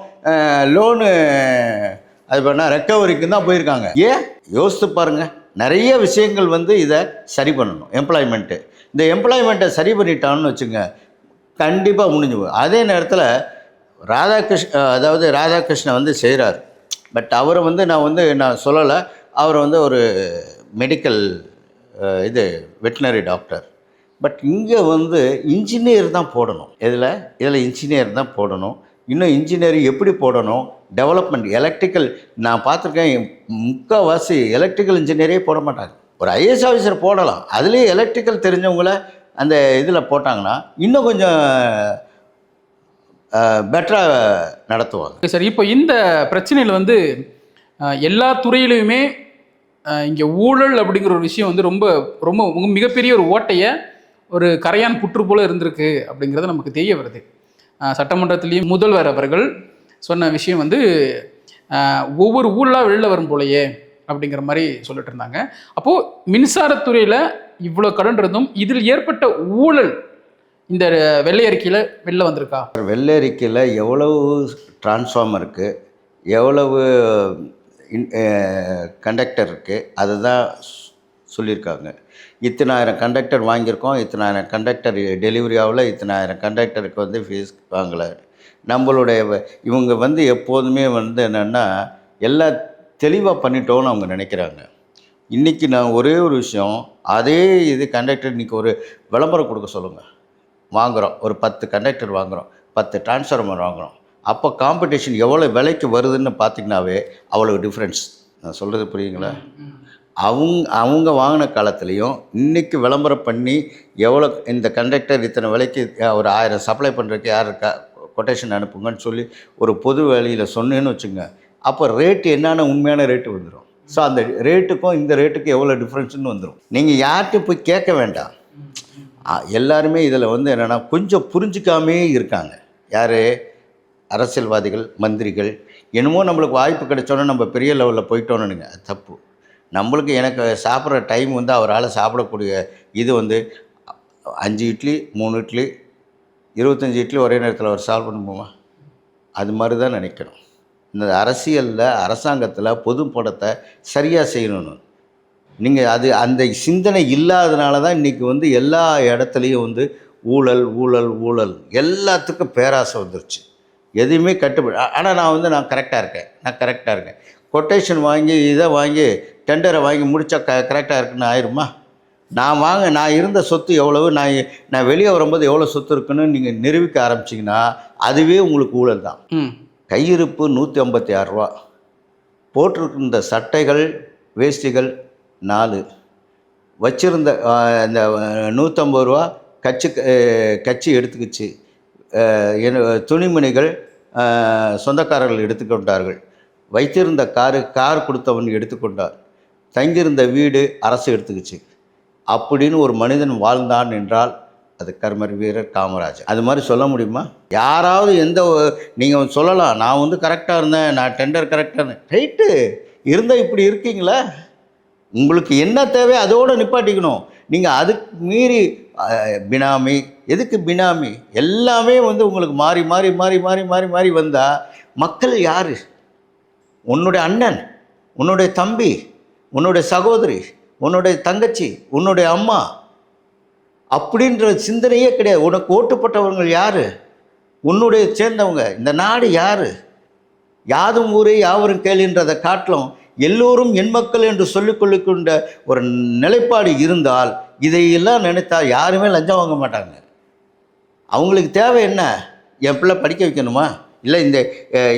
லோனு அது பண்ணால் ரெக்கவரிக்கு தான் போயிருக்காங்க. ஏன் யோசித்து பாருங்கள். நிறைய விஷயங்கள் வந்து இதை சரி பண்ணணும். எம்ப்ளாய்மெண்ட்டு, இந்த எம்ப்ளாய்மெண்ட்டை சரி பண்ணிட்டான்னு வச்சுங்க கண்டிப்பாக முடிஞ்சு போகும். அதே நேரத்தில் ராதாகிருஷ்ணன் வந்து செய்கிறார். பட் அவரை வந்து நான் சொல்லலை. அவர் வந்து ஒரு மெடிக்கல் வெட்டினரி டாக்டர். பட் இங்கே வந்து இன்ஜினியர் தான் போடணும். இதில் இன்ஜினியர் தான் போடணும். இன்னும் இன்ஜினியர் எப்படி போடணும், டெவலப்மெண்ட் எலக்ட்ரிக்கல் நான் பார்த்துருக்கேன். முக்கால்வாசி எலக்ட்ரிக்கல் இன்ஜினியரே போட மாட்டாங்க. ஒரு ஐஏஎஸ் ஆஃபீஸர் போடலாம், அதுலேயே எலக்ட்ரிக்கல் தெரிஞ்சவங்கள அந்த இதில் போட்டாங்கன்னா இன்னும் கொஞ்சம் பெட்டராக நடத்துவாங்க. சரி, இப்போ இந்த பிரச்சனையில் வந்து எல்லா துறையிலையுமே இங்கே ஊழல் அப்படிங்கிற ஒரு விஷயம் வந்து ரொம்ப ரொம்ப மிகப்பெரிய ஒரு ஓட்டையை ஒரு கரையான் புற்று போல இருந்திருக்கு அப்படிங்கிறது நமக்கு தெரிய வருது. சட்டமன்றத்திலையும் முதல்வர் அவர்கள் சொன்ன விஷயம் வந்து ஒவ்வொரு ஊழலாக வெளில வரும் போலையே அப்படிங்கிற மாதிரி சொல்லிட்டு இருந்தாங்க. அப்போது மின்சாரத்துறையில் இவ்வளோ கடன் இருந்தும் இதில் ஏற்பட்ட ஊழல் இந்த வெள்ளை அறிக்கையில் வெளில வந்திருக்கா? வெள்ளை அறிக்கையில் எவ்வளவு டிரான்ஸ்ஃபார்மர் இருக்குது, எவ்வளவு கண்டக்டர் இருக்குது, அதை தான் சொல்லியிருக்காங்க. இத்தனாயிரம் கண்டக்டர் வாங்கியிருக்கோம், இத்தனாயிரம் கண்டக்டர் டெலிவரி ஆகல, இத்தனாயிரம் கண்டக்டருக்கு வந்து ஃபீஸ் வாங்கலை. நம்மளுடைய இவங்க வந்து எப்போதுமே வந்து என்னென்னா எல்லாம் தெளிவாக பண்ணிட்டோன்னு அவங்க நினைக்கிறாங்க. இன்றைக்கி நான் ஒரே ஒரு விஷயம், அதே கண்டக்டர் இன்றைக்கி ஒரு விளம்பரம் கொடுக்க சொல்லுங்கள். வாங்குகிறோம், ஒரு 10 கண்டக்டர் வாங்குகிறோம், 10 டிரான்ஸ்ஃபார்மர் வாங்குகிறோம். அப்போ காம்படிஷன் எவ்வளோ விலைக்கு வருதுன்னு பார்த்திங்கனாவே அவ்வளோ டிஃப்ரென்ஸ். நான் சொல்கிறது புரியுங்களா? அவங்க வாங்கின காலத்துலேயும் இன்றைக்கி விளம்பரம் பண்ணி எவ்வளோ இந்த கண்டக்டர் இத்தனை விலைக்கு ஒரு 1000 சப்ளை பண்ணுறதுக்கு யார் இருக்கா கொட்டேஷன் அனுப்புங்கன்னு சொல்லி ஒரு பொது வேலையில் சொன்னேன்னு வச்சுங்க, அப்போ ரேட்டு என்னென்ன உண்மையான ரேட்டு வந்துடும். ஸோ அந்த ரேட்டுக்கும் இந்த ரேட்டுக்கும் எவ்வளோ டிஃப்ரென்ஸ்னு வந்துடும். நீங்கள் யார்கிட்டையும் போய் கேட்க வேண்டாம். எல்லாருமே இதில் வந்து என்னென்னா கொஞ்சம் புரிஞ்சிக்காமே இருக்காங்க. யார்? அரசியல்வாதிகள், மந்திரிகள். என்னமோ நம்மளுக்கு வாய்ப்பு கிடைச்சோன்னா நம்ம பெரிய லெவலில் போயிட்டோன்னுங்க, அது தப்பு. நம்மளுக்கு எனக்கு சாப்பிட்ற டைம் வந்து அவரால் சாப்பிடக்கூடிய இது வந்து 5 இட்லி 3 இட்லி 25 இட்லி ஒரே நேரத்தில் அவர் சால்வ் பண்ணுவோமா? அது மாதிரி தான் நினைக்கணும். இந்த அரசியலில் அரசாங்கத்தில் பொது படத்தை சரியாக செய்யணும். நீங்கள் அந்த சிந்தனை இல்லாதனால தான் இன்றைக்கி வந்து எல்லா இடத்துலையும் வந்து ஊழல் ஊழல் ஊழல் எல்லாத்துக்கும் பேராசை வந்துருச்சு. எதையுமே கட்டுப்படி. ஆனால் நான் கரெக்டாக இருக்கேன் கொட்டேஷன் வாங்கி இதை வாங்கி டெண்டரை வாங்கி முடித்தா கரெக்டாக இருக்குன்னு ஆயிருமா? நான் இருந்த சொத்து எவ்வளவு, நான் வெளியே வரும்போது எவ்வளோ சொத்து இருக்குன்னு நீங்கள் நிரூபிக்க ஆரம்பிச்சிங்கன்னா அதுவே உங்களுக்கு ஊழல் தான். கையிருப்பு 156 ரூபா, போட்டிருக்கின்ற சட்டைகள் வேஷ்டிகள் 4, வச்சிருந்த இந்த 150 ரூபா கட்சி எடுத்துக்கிச்சு. துணிமணிகள் சொந்தக்காரர்கள் எடுத்துக்கொண்டார்கள். வைத்திருந்த கார் கொடுத்தவன் எடுத்துக்கொண்டார். தங்கியிருந்த வீடு அரசு எடுத்துக்கிச்சு. அப்படின்னு ஒரு மனிதன் வாழ்ந்தான் என்றால் அது கர்மர் வீரர் காமராஜர். அது மாதிரி சொல்ல முடியுமா? யாராவது நீங்கள் சொல்லலாம், நான் வந்து கரெக்டாக இருந்தேன், நான் டெண்டர் கரெக்டாக இருந்தேன். ரைட்டு இருந்தால் இப்படி இருக்கீங்களா? உங்களுக்கு என்ன தேவை அதோடு நிப்பாட்டிக்கணும். நீங்கள் அதுக்கு மீறி பினாமி, எதுக்கு பினாமி? எல்லாமே வந்து உங்களுக்கு மாறி மாறி மாறி மாறி மாறி மாறி வந்தால் மக்கள் யார்? உன்னுடைய அண்ணன், உன்னுடைய தம்பி, உன்னுடைய சகோதரி, உன்னுடைய தங்கச்சி, உன்னுடைய அம்மா அப்படின்ற சிந்தனையே கிடையாது. உனக்கு ஓட்டுப்பட்டவர்கள் யார்? உன்னுடைய சேர்ந்தவங்க. இந்த நாடு யார்? யாதும் ஊரே யாவரும் கேளுன்றதை காட்டிலும் எல்லோரும் என் மக்கள் என்று சொல்லிக்கொள்ளிக்கொண்ட ஒரு நிலைப்பாடு இருந்தால் இதையெல்லாம் நினைத்தால் யாருமே லஞ்சம் வாங்க மாட்டாங்க. அவங்களுக்கு தேவை என்ன? என் பிள்ளை படிக்க வைக்கணுமா? இல்லை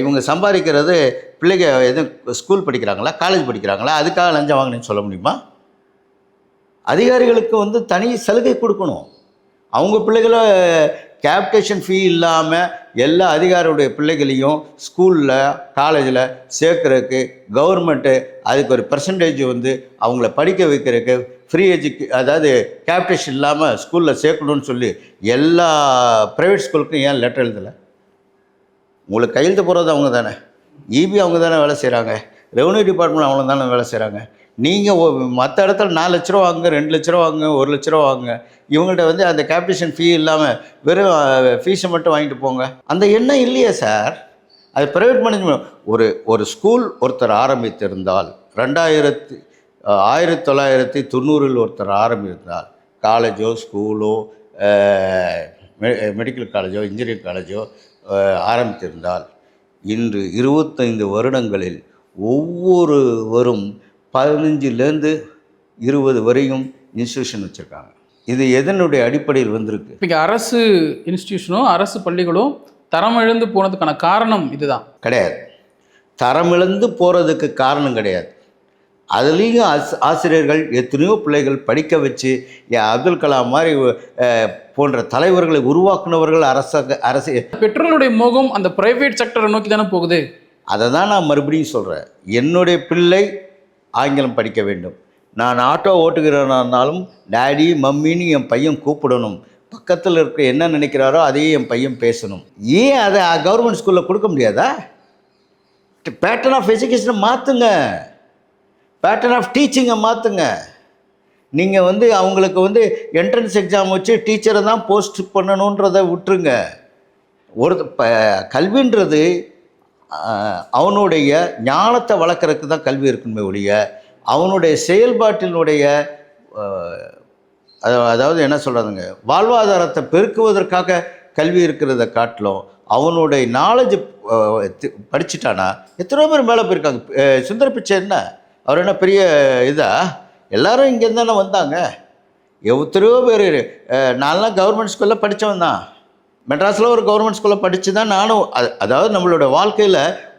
இவங்க சம்பாதிக்கிறது பிள்ளைங்க எதுவும் ஸ்கூல் படிக்கிறாங்களா, காலேஜ் படிக்கிறாங்களா, அதுக்காக லஞ்சம் வாங்கினேன்னு சொல்ல முடியுமா? அதிகாரிகளுக்கு வந்து தனி சலுகை கொடுக்கணும். அவங்க பிள்ளைகளை கேப்டேஷன் ஃபீ இல்லாமல் எல்லா அதிகாரியுடைய பிள்ளைகளையும் ஸ்கூலில் காலேஜில் சேர்க்குறதுக்கு கவர்மெண்ட்டு அதுக்கு ஒரு பெர்சன்டேஜ் வந்து அவங்கள படிக்க வைக்கிறதுக்கு ஃப்ரீ அதாவது கேப்டேஷன் இல்லாமல் ஸ்கூலில் சேர்க்கணும்னு சொல்லி எல்லா ப்ரைவேட் ஸ்கூலுக்கும் ஏன் லெட்டர் எழுதலை? உங்களுக்கு கையெழுத்து போகிறது அவங்க தானே, இபி அவங்க தானே வேலை செய்கிறாங்க, ரெவன்யூ டிபார்ட்மெண்ட் அவங்க தானே வேலை செய்கிறாங்க. நீங்கள் மற்ற இடத்துல 4 லட்ச ரூபா வாங்க, 2 லட்ச ரூபா வாங்க, 1 லட்ச ரூபா வாங்க, இவங்கள்ட்ட வந்து அந்த கேப்டேஷன் ஃபீ இல்லாமல் வெறும் ஃபீஸை மட்டும் வாங்கிட்டு போங்க. அந்த எண்ணம் இல்லையே சார். அது ப்ரைவேட் மேனேஜ்மெண்ட். ஒரு ஸ்கூல் ஒருத்தர் ஆரம்பித்திருந்தால் 1990 ஒருத்தர் ஆரம்பித்திருந்தால் காலேஜோ ஸ்கூலோ மெடிக்கல் காலேஜோ இன்ஜினியரிங் காலேஜோ ஆரம்பித்திருந்தால் இன்று 25 வருடங்களில் ஒவ்வொருவரும் 15லேருந்து 20 வரையும் இன்ஸ்டியூஷன் வச்சுருக்காங்க. இது எதனுடைய அடிப்படையில் வந்திருக்கு? இப்போ அரசு இன்ஸ்டியூஷனும் அரசு பள்ளிகளும் தரமிழந்து போனதுக்கான காரணம் இதுதான் கிடையாது. தரமிழந்து போகிறதுக்கு காரணம் கிடையாது. அதுலேயும் ஆசிரியர்கள் எத்தனையோ பிள்ளைகள் படிக்க வச்சு அப்துல் கலாம் மாதிரி போன்ற தலைவர்களை உருவாக்குனவர்கள் அரசு. பெற்றோருடைய மோகம் அந்த பிரைவேட் செக்டரை நோக்கி தானே போகுது. அதை தான் நான் மறுபடியும் சொல்கிறேன். என்னுடைய பிள்ளை ஆங்கிலம் படிக்க வேண்டும். நான் ஆட்டோ ஓட்டுகிறனாலும் டேடி மம்மின்னு என் பையன் கூப்பிடணும். பக்கத்தில் இருக்க என்ன நினைக்கிறாரோ அதையே என் பையன் பேசணும். ஏன் அதை கவர்மெண்ட் ஸ்கூலில் கொடுக்க முடியாதா? பேட்டர்ன் ஆஃப் எஜுகேஷனை மாற்றுங்க, பேட்டர்ன் ஆஃப் டீச்சிங்கை மாற்றுங்க. நீங்கள் வந்து அவங்களுக்கு வந்து என்ட்ரன்ஸ் எக்ஸாம் வச்சு டீச்சரை தான் போஸ்ட் பண்ணணுன்றதை விட்டுருங்க. கல்வின்றது அவனுடைய ஞானத்தை வளர்க்குறதுக்கு தான் கல்வி இருக்குமே ஒழிய அவனுடைய செயல்பாட்டினுடைய அதாவது என்ன சொல்கிறதுங்க, வாழ்வாதாரத்தை பெருக்குவதற்காக கல்வி இருக்கிறத காட்டிலும் அவனுடைய நாலேஜ் படிச்சுட்டானா எத்தனையோ பேர் மேலே போயிருக்காங்க. சுந்தர பிச்சை என்ன, அவர் என்ன பெரிய இதா? எல்லோரும் இங்கேருந்து தானே வந்தாங்க. எத்தனையோ பேர். நான்லாம் கவர்மெண்ட் ஸ்கூலில் படித்தவன் தான். மெட்ராஸில் ஒரு கவர்மெண்ட் ஸ்கூலில் படித்து தான் நானும் அதாவது நம்மளோட வாழ்க்கையில்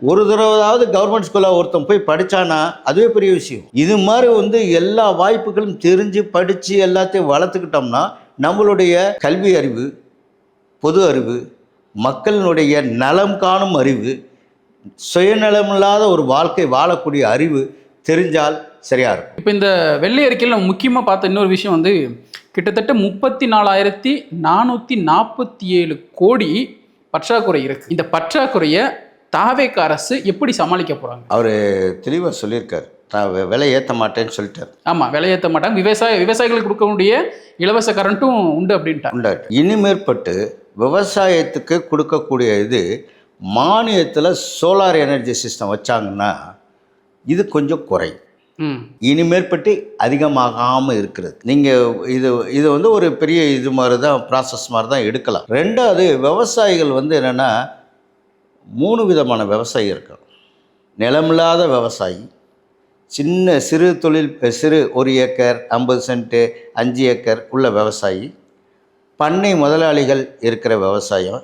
ஒரு தடவையாவது கவர்மெண்ட் ஸ்கூலில் ஒருத்தன் போய் படித்தானா அதுவே பெரிய விஷயம். இது மாதிரி வந்து எல்லா வாய்ப்புகளும் தெரிஞ்சு படித்து எல்லாத்தையும் வளர்த்துக்கிட்டோம்னா நம்மளுடைய கல்வி அறிவு, பொது அறிவு, மக்களினுடைய நலம் காணும் அறிவு, சுயநலமில்லாத ஒரு வாழ்க்கை வாழக்கூடிய அறிவு தெரிஞ்சால் சரியாக இருக்கும். இப்போ இந்த வெள்ளை அறிக்கையில் நம்ம முக்கியமாக பார்த்த இன்னொரு விஷயம் வந்து கிட்டத்தட்ட 34,447 கோடி பற்றாக்குறை இருக்குது. இந்த பற்றாக்குறையை தாவேக அரசு எப்படி சமாளிக்க போகிறாங்க? அவர் தெளிவாக சொல்லியிருக்கார். நான் விலை ஏற்ற மாட்டேன்னு சொல்லிட்டார். ஆமாம், விலை ஏற்ற மாட்டாங்க. விவசாயிகளுக்கு கொடுக்கக்கூடிய இலவச கரண்ட்டும் உண்டு அப்படின்ட்டு. இனிமேற்பட்டு விவசாயத்துக்கு கொடுக்கக்கூடிய இது மானியத்தில் சோலார் எனர்ஜி சிஸ்டம் வச்சாங்கன்னா இது கொஞ்சம் குறை. ம். இனிமேற்பட்டு அதிகமாகாமல் இருக்கிறது. நீங்கள் இது வந்து ஒரு பெரிய இது மாதிரி தான் ப்ராசஸ் மாதிரி தான் எடுக்கலாம். ரெண்டாவது விவசாயிகள் வந்து என்னென்னா 3 விதமான விவசாயி இருக்காங்க. நிலமில்லாத விவசாயி, சிறு தொழில், சிறு 1 ஏக்கர் 50 சென்ட்டு 5 ஏக்கர் உள்ள விவசாயி, பண்ணை முதலாளிகள் இருக்கிற விவசாயம்,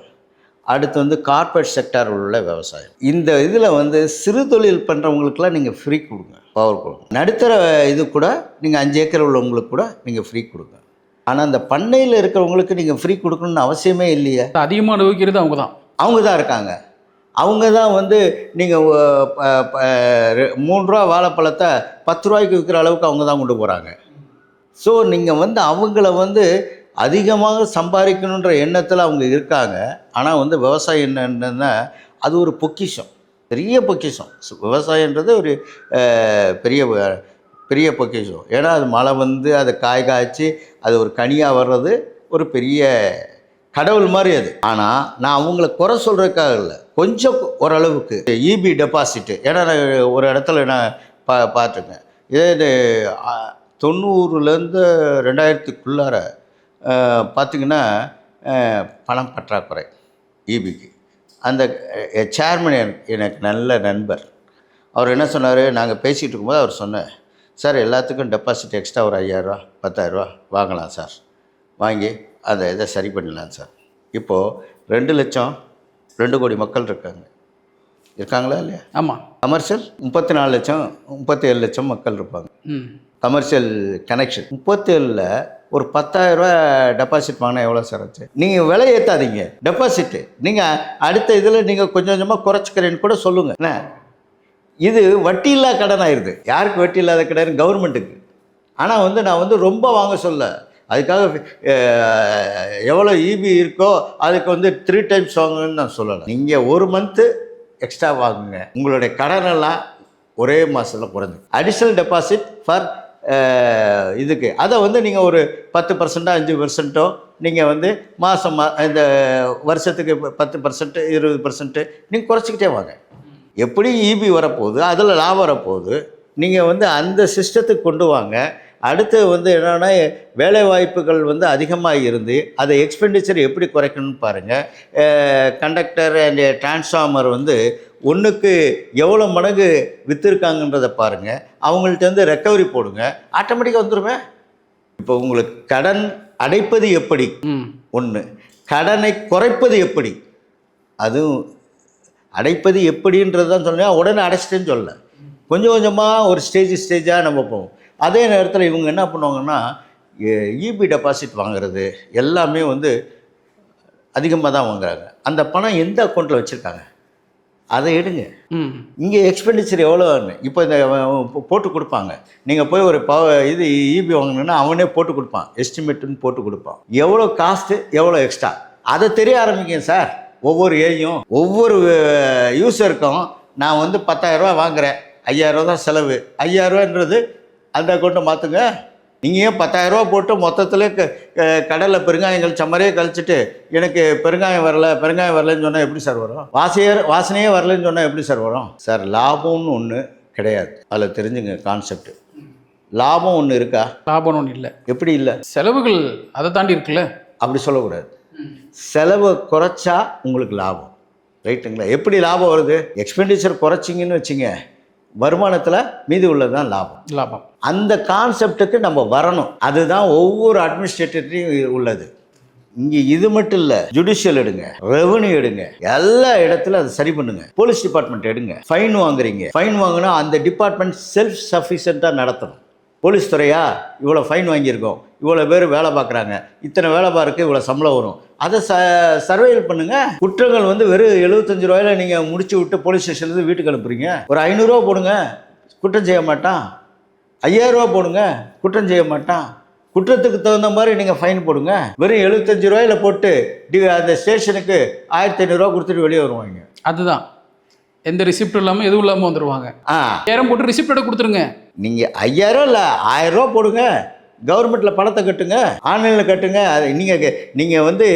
அடுத்து வந்து கார்ப்பரேட் செக்டார் உள்ள விவசாயம். இந்த இதில் வந்து சிறு தொழில் பண்ணுறவங்களுக்குலாம் நீங்கள் ஃப்ரீ கொடுங்க, பவர் கொடுங்க. நடுத்தர இது கூட நீங்கள் 5 ஏக்கர் உள்ளவங்களுக்கு கூட நீங்கள் ஃப்ரீ கொடுங்க. ஆனால் அந்த பண்ணையில் இருக்கிறவங்களுக்கு நீங்கள் ஃப்ரீ கொடுக்கணும்னு அவசியமே இல்லையே. அதிகமாக அனுபவிக்கிறது அவங்க தான் இருக்காங்க. அவங்க தான் வந்து நீங்கள் 3 ரூபா வாழைப்பழத்தை 10 ரூபாய்க்கு விற்கிற அளவுக்கு அவங்க தான் கொண்டு போகிறாங்க. ஸோ நீங்கள் வந்து அவங்கள வந்து அதிகமாக சம்பாதிக்கணுன்ற எண்ணத்தில் அவங்க இருக்காங்க. ஆனால் வந்து விவசாயம் என்னன்னா அது ஒரு பொக்கிஷம், பெரிய பொக்கிஷம். விவசாயன்றது ஒரு பெரிய பொக்கிஷம். ஏன்னா அது மழை வந்து அதை காய்ச்சி அது ஒரு கனியாக வர்றது ஒரு பெரிய கடவுள் மாதிரி அது. ஆனால் நான் அவங்கள குறை சொல்கிறதுக்காக இல்லை, கொஞ்சம் ஓரளவுக்கு இபி டெபாசிட்டு. ஏன்னா நான் ஒரு இடத்துல நான் பார்த்துருக்கேன். இது 90லேருந்து 2000க்குள்ளார பார்த்திங்கன்னா பணம் பற்றாக்குறை இபிக்கு. அந்த சேர்மன் எனக்கு நல்ல நண்பர். அவர் என்ன சொன்னார், நாங்கள் பேசிகிட்டு இருக்கும்போது அவர் சொன்னார், சார் எல்லாத்துக்கும் டெபாசிட் எக்ஸ்ட்ரா ஒரு 5000 10,000 வாங்கலாம் சார், வாங்கி அதை இதை சரி பண்ணிடலாம் சார். இப்போது 2 லட்சம் 2 கோடி மக்கள் இருக்காங்களா இல்லையா? ஆமாம். கமர்ஷியல் 34 லட்சம் 37 லட்சம் மக்கள் இருப்பாங்க. கமர்ஷியல் கனெக்ஷன் 37ல் ஒரு 10,000 டெபாசிட் வாங்கினா எவ்வளோ சார் ஆச்சு? நீங்கள் விலை ஏற்றாதீங்க, டெபாசிட்டு நீங்கள் அடுத்த இதில் நீங்கள் கொஞ்சம் கொஞ்சமாக குறைச்சிக்கிறேன்னு கூட சொல்லுங்கள். என்ன இது வட்டி இல்லா கடன் ஆயிடுது. யாருக்கு வட்டி இல்லாத கடன்? கவர்மெண்ட்டுக்கு. ஆனால் வந்து நான் வந்து ரொம்ப வாங்க சொல்ல, அதுக்காக எவ்வளோ இபி இருக்கோ அதுக்கு வந்து 3 டைம்ஸ் வாங்கணும்னு நான் சொல்லலை. நீங்கள் 1 மந்த்து எக்ஸ்ட்ரா வாங்குங்க, உங்களுடைய கடனெல்லாம் ஒரே மாதத்தில் குறைஞ்சி. அடிஷ்னல் டெபாசிட் ஃபார் இதுக்கு அதை வந்து நீங்கள் ஒரு 10% 5% நீங்கள் வந்து மாதம் இந்த வருஷத்துக்கு 10% 20% நீங்கள் குறைச்சிக்கிட்டே வாங்க. எப்படி இபி வரப்போகுது, அதில் லாபம் வரப்போகுது, நீங்கள் வந்து அந்த சிஸ்டத்துக்கு கொண்டு வாங்க. அடுத்து வந்து என்னென்னா வேலை வாய்ப்புகள் வந்து அதிகமாக இருந்து அதை எக்ஸ்பெண்டிச்சர் எப்படி குறைக்கணும்னு பாருங்கள். கண்டக்டர் அண்ட் டிரான்ஸ்ஃபார்மர் வந்து ஒன்றுக்கு எவ்வளோ மடங்கு விற்றுருக்காங்கன்றதை பாருங்கள். அவங்கள்ட்ட வந்து ரெக்கவரி போடுங்க, ஆட்டோமேட்டிக்காக வந்துடுவேன். இப்போ உங்களுக்கு கடன் அடைப்பது எப்படி ஒன்று, கடனை குறைப்பது எப்படி, அதுவும் அடைப்பது எப்படின்றது தான் சொன்னேன். உடனே அடைச்சிட்டேன்னு சொல்லலை, கொஞ்சம் கொஞ்சமாக ஒரு ஸ்டேஜாக நம்ம போவோம். அதே நேரத்தில் இவங்க என்ன பண்ணுவாங்கன்னா இபி டெபாசிட் வாங்குறது எல்லாமே வந்து அதிகமாக தான் வாங்குறாங்க. அந்த பணம் எந்த அக்கௌண்ட்டில் வச்சுருக்காங்க அதை எடுங்க. இங்கே எக்ஸ்பெண்டிச்சர் எவ்வளோ இப்போ இந்த போட்டு கொடுப்பாங்க. நீங்கள் போய் ஒரு இது இபி வாங்கணுன்னா அவனே போட்டு கொடுப்பான், எஸ்டிமேட்டுன்னு போட்டு கொடுப்பான். எவ்வளோ காஸ்ட்டு எவ்வளோ எக்ஸ்ட்ரா அதை தெரிய ஆரம்பிங்க சார். ஒவ்வொரு யூஸருக்கும் நான் வந்து 10,000 வாங்குகிறேன், 5,000 தான் செலவு. 5,000ன்றது அந்த அக்கௌண்ட்டை மாற்றுங்க. நீங்கள் ஏன் 10,000 போட்டு மொத்தத்தில் கடலில் பெருங்காயங்கள் சம்மரையே கழிச்சிட்டு எனக்கு பெருங்காயம் வரலன்னு சொன்னால் எப்படி சார் வரும்? வாசனையே வரலன்னு சொன்னால் எப்படி சார் வரும்? சார் லாபம்னு ஒன்று கிடையாது, அதில் தெரிஞ்சுங்க கான்செப்ட். லாபம் ஒன்று இருக்கா? லாபம் ஒன்று இல்லை. எப்படி இல்லை? செலவுகள் அதை தாண்டி இருக்குல்ல. அப்படி சொல்லக்கூடாது. செலவு குறைச்சா உங்களுக்கு லாபம், ரைட்டுங்களா? எப்படி லாபம் வருது? எக்ஸ்பெண்டிச்சர் குறைச்சிங்கன்னு வச்சுங்க, வருமானத்தில் மீதி உள்ளது தான் லாபம். அந்த கான்செப்டுக்கு நம்ம வரணும். அதுதான் ஒவ்வொரு அட்மினிஸ்ட்ரேட்டர்லையும் உள்ளது. இங்கே இது மட்டும் இல்லை, ஜுடிஷியல் எடுங்க, ரெவன்யூ எடுங்க, எல்லா இடத்துல அதை சரி பண்ணுங்க. போலீஸ் டிபார்ட்மெண்ட் எடுங்க. ஃபைன் வாங்குறீங்க, ஃபைன் வாங்கினா அந்த டிபார்ட்மெண்ட் செல்ஃப் சஃபிஷியண்ட்டாக நடத்தணும். போலீஸ் துறையா இவ்வளோ ஃபைன் வாங்கியிருக்கோம், இவ்வளோ பேர் வேலை பார்க்குறாங்க, இத்தனை வேலை பார்க்க இவ்வளோ சம்பளம் வரும், அதை சர்வைல் பண்ணுங்கள். குற்றங்கள் வந்து வெறும் 75 ரூபாயில நீங்கள் முடிச்சு விட்டு போலீஸ் ஸ்டேஷன்லேருந்து வீட்டுக்கு அனுப்புறீங்க. ஒரு 500 ரூபா போடுங்க, குற்றம் செய்ய மாட்டான். 5000 ரூபா போடுங்க, குற்றம் செய்ய மாட்டான். குற்றத்துக்கு தகுந்த மாதிரி நீங்கள் ஃபைன் போடுங்க. வெறும் 75 ரூபாயில் போட்டு அந்த ஸ்டேஷனுக்கு 1500 ரூபா கொடுத்துட்டு வெளியே வருவாங்க. அதுதான், எந்த ரிசிப்ட் இல்லாமல் எதுவும் இல்லாமல் வந்துடுவாங்க. 1000 போட்டு ரிசிப்டோட கொடுத்துருங்க. நீங்கள் 5000 இல்லை 1000 ரூபா போடுங்க, கவர்மெண்ட்டில் பணத்தை கட்டுங்க, ஆன்லைனில் கட்டுங்க. அது நீங்கள் வந்து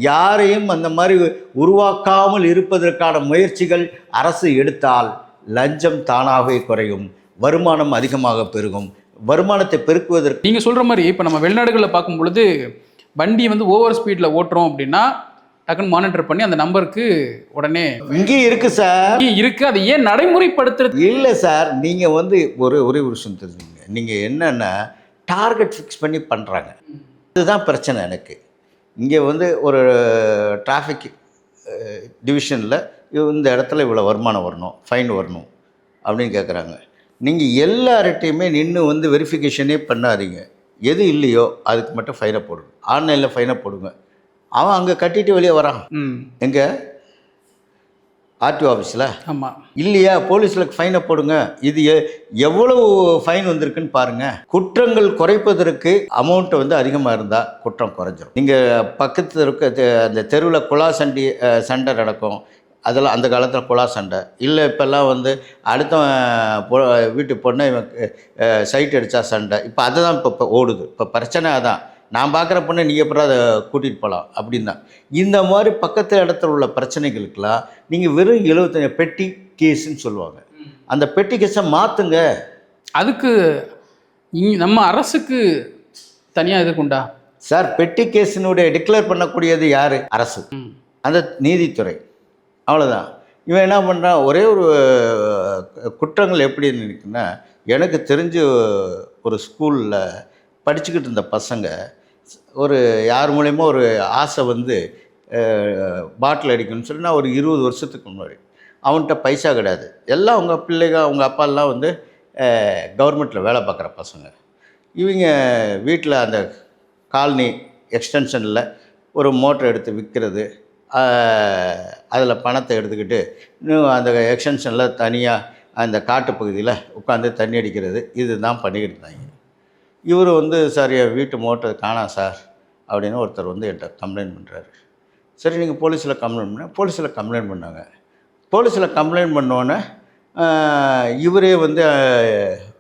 யாரையும் அந்த மாதிரி உருவாக்காமல் இருப்பதற்கான முயற்சிகள் அரசு எடுத்தால் லஞ்சம் தானாகவே குறையும். வருமானம் அதிகமாக பெருகும். வருமானத்தை பெருக்குவதற்கு நீங்கள் சொல்கிற மாதிரி இப்போ நம்ம வெளிநாடுகளில் பார்க்கும் பொழுது வண்டி வந்து ஓவர் ஸ்பீடில் ஓட்டுறோம் அப்படின்னா டக்குன்னு மானிட்டர் பண்ணி அந்த நம்பருக்கு உடனே இங்கேயும் இருக்குது சார். இருக்குது. அதை ஏன் நடைமுறைப்படுத்துறது இல்லை சார், நீங்கள் வந்து ஒரே ஒரு விஷயம் தெரிஞ்சுங்க. நீங்கள் என்னென்னா டார்கெட் ஃபிக்ஸ் பண்ணி பண்ணுறாங்க. இதுதான் பிரச்சனை எனக்கு. இங்கே வந்து ஒரு டிராஃபிக் டிவிஷனில் இந்த இடத்துல இவ்வளோ வருமானம் வரணும், ஃபைன் வரணும் அப்படின்னு கேட்குறாங்க. நீங்கள் எல்லார்ட்டையுமே நின்று வந்து வெரிஃபிகேஷனே பண்ணாதீங்க. எது இல்லையோ அதுக்கு மட்டும் ஃபைனை போடுங்க. ஆன்லைனில் ஃபைனை போடுங்க. அவன் அங்கே கட்டிட்டு வெளியே வரான். எங்கே ஆர்டிஓ ஆஃபீஸில்? ஆமாம். இல்லையா போலீஸில் ஃபைனை போடுங்க. இது எவ்வளவு ஃபைன் வந்திருக்குன்னு பாருங்கள். குற்றங்கள் குறைப்பதற்கு அமௌண்ட்டு வந்து அதிகமாக இருந்தால் குற்றம் குறைஞ்சிரும். நீங்கள் பக்கத்தில் இருக்க அந்த தெருவில் குழா சண்டை நடக்கும். அதெல்லாம் அந்த காலத்தில் குழா சண்டை இல்லை. இப்போல்லாம் வந்து அடுத்த வீட்டு பொண்ணை இவன் சைட் அடித்தா சண்டை. இப்போ அதுதான் இப்போ ஓடுது. இப்போ பிரச்சனை அதான். நான் பார்க்குற பொண்ணை நீங்கள் எப்படி அதை கூட்டிகிட்டு போகலாம் அப்படின்னு தான். இந்த மாதிரி பக்கத்து இடத்துல உள்ள பிரச்சனைகளுக்கெல்லாம் நீங்கள் வெறும் 75 பெட்டி கேஸுன்னு சொல்லுவாங்க. அந்த பெட்டி கேஸை மாற்றுங்க. அதுக்கு நம்ம அரசுக்கு தனியாக இதுக்குண்டா சார்? பெட்டி கேஸினுடைய டிக்ளேர் பண்ணக்கூடியது யார்? அரசு, அந்த நீதித்துறை. அவ்வளோதான். இவன் என்ன பண்ணுறான்? ஒரே ஒரு குற்றங்கள் எப்படி இருக்குன்னா, எனக்கு தெரிஞ்சு ஒரு ஸ்கூலில் படிச்சுக்கிட்டு இருந்த பசங்க ஒரு யார் மூலயமா ஒரு ஆசை வந்து பாட்டில் அடிக்கணும்னு சொல்லி, நான் ஒரு 20 வருஷத்துக்கு முன்னாடி அவன்கிட்ட பைசா கிடையாது. எல்லாம் அவங்க பிள்ளைங்க அவங்க அப்பாலாம் வந்து கவர்மெண்ட்டில் வேலை பார்க்குற பசங்க. இவங்க வீட்டில் அந்த காலனி எக்ஸ்டென்ஷனில் ஒரு மோட்டர் எடுத்து விற்கிறது, அதில் பணத்தை எடுத்துக்கிட்டு இன்னும் அந்த எக்ஸ்டென்ஷனில் தனியாக அந்த காட்டுப்பகுதியில் உட்காந்து தண்ணி அடிக்கிறது, இது தான் பண்ணிக்கிட்டு இருந்தாங்க. இவர் வந்து சார் என் வீட்டு மோட்டர் காணாம் சார் அப்படின்னு ஒருத்தர் வந்து என்கிட்ட கம்ப்ளைண்ட் பண்ணுறாரு. சரி நீங்கள் போலீஸில் கம்ப்ளைண்ட் பண்ண. போலீஸில் கம்ப்ளைண்ட் பண்ணாங்க. போலீஸில் கம்ப்ளைண்ட் பண்ணோன்னே இவரே வந்து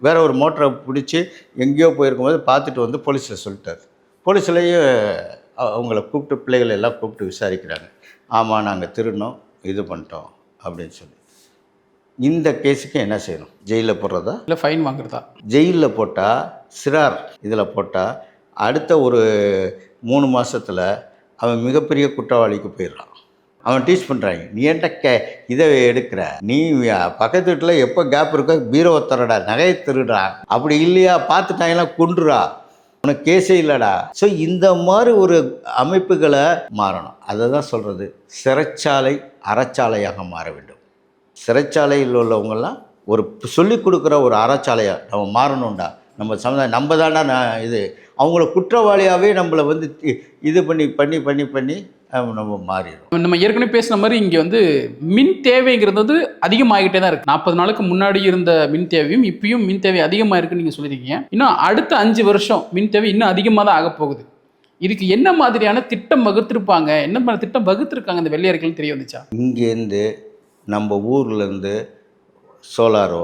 வேறு ஒரு மோட்டரை பிடிச்சி எங்கேயோ போயிருக்கும்போது பார்த்துட்டு வந்து போலீஸில் சொல்லிட்டார். போலீஸ்லேயே அவங்கள கூப்பிட்டு பிள்ளைகளை எல்லாம் கூப்பிட்டு விசாரிக்கிறாங்க. ஆமாம் நாங்கள் திருடினோம், இது பண்ணிட்டோம் அப்படின்னு சொல்லி. இந்த கேஸுக்கு என்ன செய்யணும்? ஜெயிலில் போடுறதா இல்லை ஃபைன் வாங்குறதா? ஜெயிலில் போட்டால் சிறார் இதில் போட்டால் அடுத்த ஒரு 3 மாதத்தில் அவன் மிகப்பெரிய குற்றவாளிக்கு போயிடுறான். அவன் டீச் பண்ணுறாங்க, நீ ஏன்ட்ட இதை எடுக்கிற, நீ பக்கத்து வீட்டில் எப்போ கேப் இருக்கோ பீரோவை தரடா, நகையை திருடா, அப்படி இல்லையா பார்த்துட்டாங்கன்னா கொன்றுடா, உனக்கு கேஸே இல்லைடா. ஸோ இந்த மாதிரி ஒரு அமைப்புகளை மாறணும். அதை தான் சொல்கிறது, சிறைச்சாலை அறச்சாலையாக மாற வேண்டும். சிறைச்சாலையில் உள்ளவங்கெல்லாம் ஒரு சொல்லிக் கொடுக்குற ஒரு அறச்சாலையாக நம்ம மாறணும்டா. நம்ம சமுதாயம் நம்ம தாண்டா இது அவங்கள குற்றவாளியாகவே நம்மளை வந்து இது பண்ணி நம்ம மாறிடும். நம்ம ஏற்கனவே பேசுன மாதிரி இங்கே வந்து மின் தேவைங்கிறது வந்து அதிகமாகிட்டே தான் இருக்குது. 40 நாளுக்கு முன்னாடி இருந்த மின் தேவையும் இப்பயும் மின் தேவை அதிகமாக இருக்குன்னு நீங்கள் சொல்லியிருக்கீங்க. இன்னும் அடுத்த 5 வருஷம் மின் தேவை இன்னும் அதிகமாக தான் ஆகப்போகுது. இதுக்கு என்ன மாதிரியான திட்டம் வகுத்திருப்பாங்க, என்ன மாதிரி திட்டம் வகுத்திருக்காங்க இந்த வெள்ளையர்கள் தெரிய வந்துச்சா? இங்கேருந்து நம்ம ஊர்லேருந்து சோலாரோ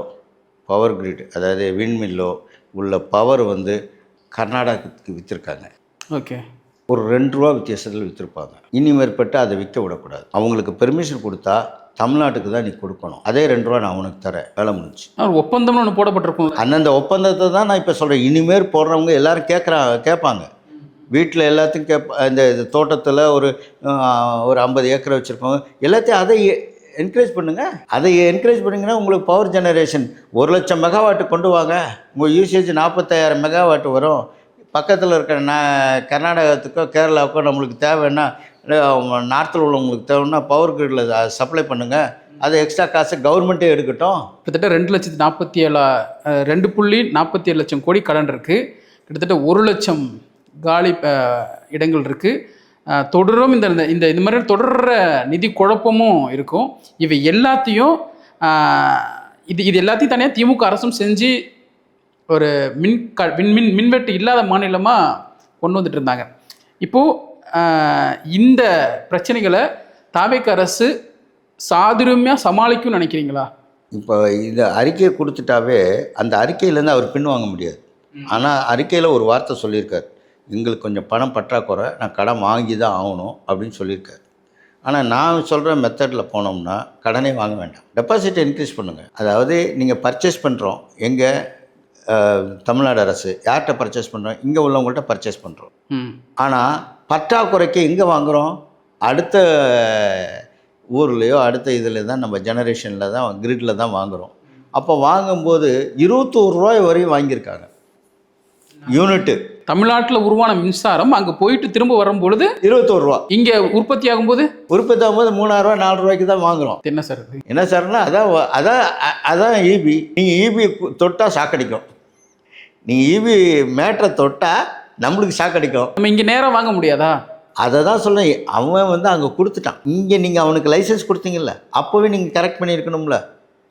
பவர் கிரிட், அதாவது விண்மில்லோ உள்ள பவர் வந்து கர்நாடகத்துக்கு விற்றுருக்காங்க. ஓகே, ஒரு 2 ரூபா வித்தியாசத்தில் விற்றுருப்பாங்க. இனி மேற்பட்டு அதை விற்க விடக்கூடாது. அவங்களுக்கு பெர்மிஷன் கொடுத்தா தமிழ்நாட்டுக்கு தான் நீ கொடுக்கணும். அதே 2 ரூபா நான் உனக்கு தரேன், வேலை முடிச்சு. ஒப்பந்தம்னு ஒன்று போடப்பட்டிருக்கும். அந்தந்த ஒப்பந்தத்தை தான் நான் இப்போ சொல்கிறேன். இனிமேல் போடுறவங்க எல்லோரும் கேட்பாங்க. வீட்டில் எல்லாத்தையும் இந்த தோட்டத்தில் ஒரு 50 ஏக்கரை வச்சுருப்பாங்க. எல்லாத்தையும் அதை என்கரேஜ் பண்ணுங்கள். அதை என்கரேஜ் பண்ணிங்கன்னா உங்களுக்கு பவர் ஜெனரேஷன் 1,00,000 மெகாவாட்டு கொண்டு வாங்க. உங்கள் யூசேஜ் 45,000 மெகாவாட் வரும். பக்கத்தில் இருக்கிற கர்நாடகத்துக்கோ கேரளாவுக்கோ நம்மளுக்கு தேவைன்னா, நார்த்தில் உள்ளவங்களுக்கு தேவைன்னா பவர் கிரிடில் சப்ளை பண்ணுங்கள். அது எக்ஸ்ட்ரா காசு கவர்மெண்ட்டே எடுக்கட்டும். கிட்டத்தட்ட 2,47 லட்சம் கோடி கடன் இருக்குது. கிட்டத்தட்ட 1 லட்சம் காலி இடங்கள் இருக்குது. தொடரும் இந்த மாதிரி தொடர்ற நிதி குழப்பமும் இருக்கும். இவை எல்லாத்தையும் இது எல்லாத்தையும் தனியாக திமுக அரசும் செஞ்சு ஒரு மின்வெட்டு இல்லாத மாநிலமாக கொண்டு வந்துட்டு இருந்தாங்க. இப்போது இந்த பிரச்சனைகளை தாவேக அரசு சாதுரியமாக சமாளிக்கும்னு நினைக்கிறீங்களா? இப்போ இந்த அறிக்கையை கொடுத்துட்டாவே அந்த அறிக்கையிலேருந்து அவர் பின்வாங்க முடியாது. ஆனால் அறிக்கையில் ஒரு வார்த்தை சொல்லியிருக்கார், எங்களுக்கு கொஞ்சம் பணம் பற்றாக்குறை, நான் கடன் வாங்கி தான் ஆகணும் அப்படின்னு சொல்லியிருக்காரு. ஆனால் நான் சொல்கிற மெத்தடில் போனோம்னா கடனே வாங்க வேண்டாம், டெபாசிட்டை இன்க்ரீஸ் பண்ணுங்கள். அதாவது நீங்கள் பர்ச்சேஸ் பண்ணுறோம், எங்கே தமிழ்நாடு அரசு யார்கிட்ட பர்ச்சேஸ் பண்ணுறோம், இங்கே உள்ளவங்கள்ட்ட பர்ச்சேஸ் பண்ணுறோம். ஆனால் பற்றாக்குறைக்கு எங்கே வாங்குகிறோம், அடுத்த ஊர்லேயோ அடுத்த இதில் தான் நம்ம ஜெனரேஷனில் தான் கிரிட்டில் தான் வாங்குகிறோம். அப்போ வாங்கும்போது 21 ரூபாய் வரையும் வாங்கியிருக்காங்க யூனிட்டு. தமிழ்நாட்டில் உருவான மின்சாரம் அங்கே போயிட்டு திரும்ப வரும்பொழுது 21 ரூபா, இங்கே உற்பத்தி ஆகும்போது 3000 ரூபா 4000 ரூபாய்க்கு தான் வாங்குகிறோம். என்ன சார் இது? என்ன சார்னா அதான் ஈபி. நீங்கள் ஈபி தொட்டால் சாக்கடிக்கும், நீங்கள் ஈபி மேட்டரை தொட்டால் நம்மளுக்கு சாக்கடிக்கும். நம்ம இங்கே நேரம் வாங்க முடியாதா? அதை தான் சொல்ல, அவன் அங்கே கொடுத்துட்டான். இங்கே நீங்கள் அவனுக்கு லைசன்ஸ் கொடுத்தீங்கல்ல, அப்போவே நீங்கள் கரெக்ட் பண்ணியிருக்கணும்ல.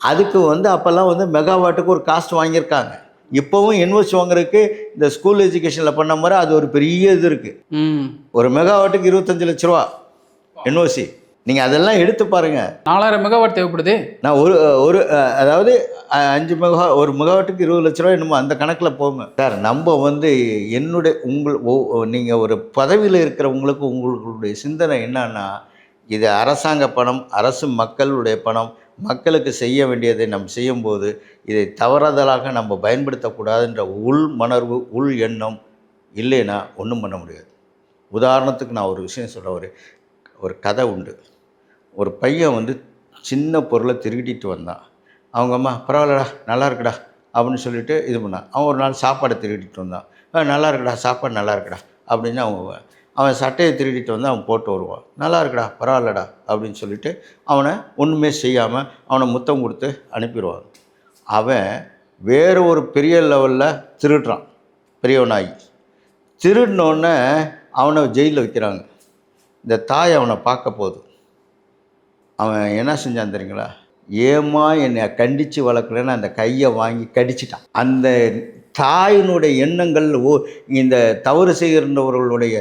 அதுக்கு அப்போல்லாம் மெகாவாட்டுக்கு ஒரு காஸ்ட் வாங்கியிருக்காங்க. இப்போவும் இன்வெஸ்ட் வாங்குறதுக்கு இந்த ஸ்கூல் எஜுகேஷனில் பண்ண மாதிரி அது ஒரு பெரிய இது இருக்குது. ஒரு மெகாவாட்டுக்கு 25 லட்ச ரூபா என்ஓசி. நீங்கள் அதெல்லாம் எடுத்து பாருங்கள். 4000 மெகாவாட் தேவைப்படுது. நான் ஒரு அதாவது 5 ஒரு மெகாவாட்டுக்கு 20 லட்ச ரூபா என்னமோ அந்த கணக்கில் போங்க சார். நம்ம நீங்கள் ஒரு பதவியில் இருக்கிறவங்களுக்கு உங்களுடைய சிந்தனை என்னன்னா, இது அரசாங்க பணம், அரசு மக்களுடைய பணம், மக்களுக்கு செய்ய வேண்டியதை நம்ம செய்யும்போது இதை தவறுதலாக நம்ம பயன்படுத்தக்கூடாதுன்ற உள் மணர்வு, உள் எண்ணம் இல்லைன்னா ஒன்றும் பண்ண முடியாது. உதாரணத்துக்கு நான் ஒரு விஷயம் சொல்ல, ஒரு கதை உண்டு. ஒரு பையன் சின்ன பொருளை திருடிட்டு வந்தான். அவங்க அம்மா பரவாயில்லடா நல்லா இருக்குடா அப்படின்னு சொல்லிட்டு இது பண்ணான். அவன் ஒரு நாள் சாப்பாடை திருடிட்டு வந்தான். நல்லா இருக்குடா, சாப்பாடு நல்லா இருக்குடா அப்படின்னு அவன் சட்டையை திருடிட்டு வந்து அவன் போட்டு வருவான். நல்லா இருக்குடா, பரவாயில்லடா அப்படின்னு சொல்லிட்டு அவனை ஒன்றுமே செய்யாமல் அவனை முத்தம் கொடுத்து அனுப்பிடுவான். அவன் வேறு ஒரு பெரிய லெவலில் திருடுறான், பெரியவனாகி. திருடினோடனே அவனை ஜெயிலில் வைக்கிறாங்க. இந்த தாய் அவனை பார்க்க போகுது. அவன் என்ன செஞ்சான் தெரியுங்களா? ஏமா என்னை கண்டித்து வளர்க்கலன்னு அந்த கையை வாங்கி கடிச்சிட்டான். அந்த தாயினுடைய எண்ணங்கள் இந்த தவறு செய்கின்றவர்களுடைய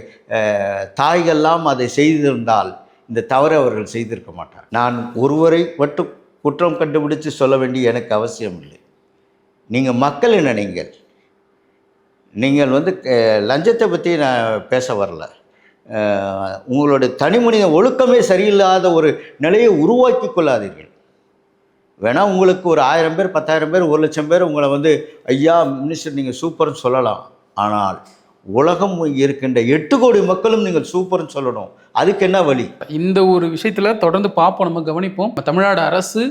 தாய்கள்லாம் அதை செய்திருந்தால் இந்த தவறை அவர்கள் செய்திருக்க மாட்டார். நான் ஒருவரை மட்டும் குற்றம் கண்டுபிடிச்சு சொல்ல வேண்டிய எனக்கு அவசியம் இல்லை. நீங்கள் மக்கள் என்ன, நீங்கள் லஞ்சத்தை பற்றி நான் பேச வரல. உங்களுடைய தனிமனித ஒழுக்கமே சரியில்லாத ஒரு நிலையை உருவாக்கி கொள்ளாதீர்கள். வேணால் உங்களுக்கு ஒரு 1000 பேர் 10,000 பேர் 1,00,000 பேர் உங்களை ஐயா மினிஸ்டர் நீங்கள் சூப்பர்னு சொல்லலாம். ஆனால் உலகம் இருக்கின்ற 8 கோடி மக்களும் நீங்கள் சூப்பர்னு சொல்லணும். அதுக்கு என்ன வழி? இந்த ஒரு விஷயத்தில் தொடர்ந்து பார்ப்போம், நம்ம கவனிப்போம். தமிழ்நாடு அரசு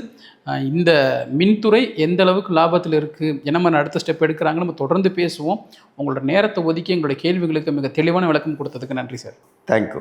இந்த மின்துறை எந்த அளவுக்கு லாபத்தில் இருக்குது, என்ன மாதிரி அடுத்த ஸ்டெப் எடுக்கிறாங்க, நம்ம தொடர்ந்து பேசுவோம். உங்களோட நேரத்தை ஒதுக்கி எங்களுடைய கேள்விகளுக்கு மிக தெளிவான விளக்கம் கொடுத்ததுக்கு நன்றி சார். தேங்க்யூ.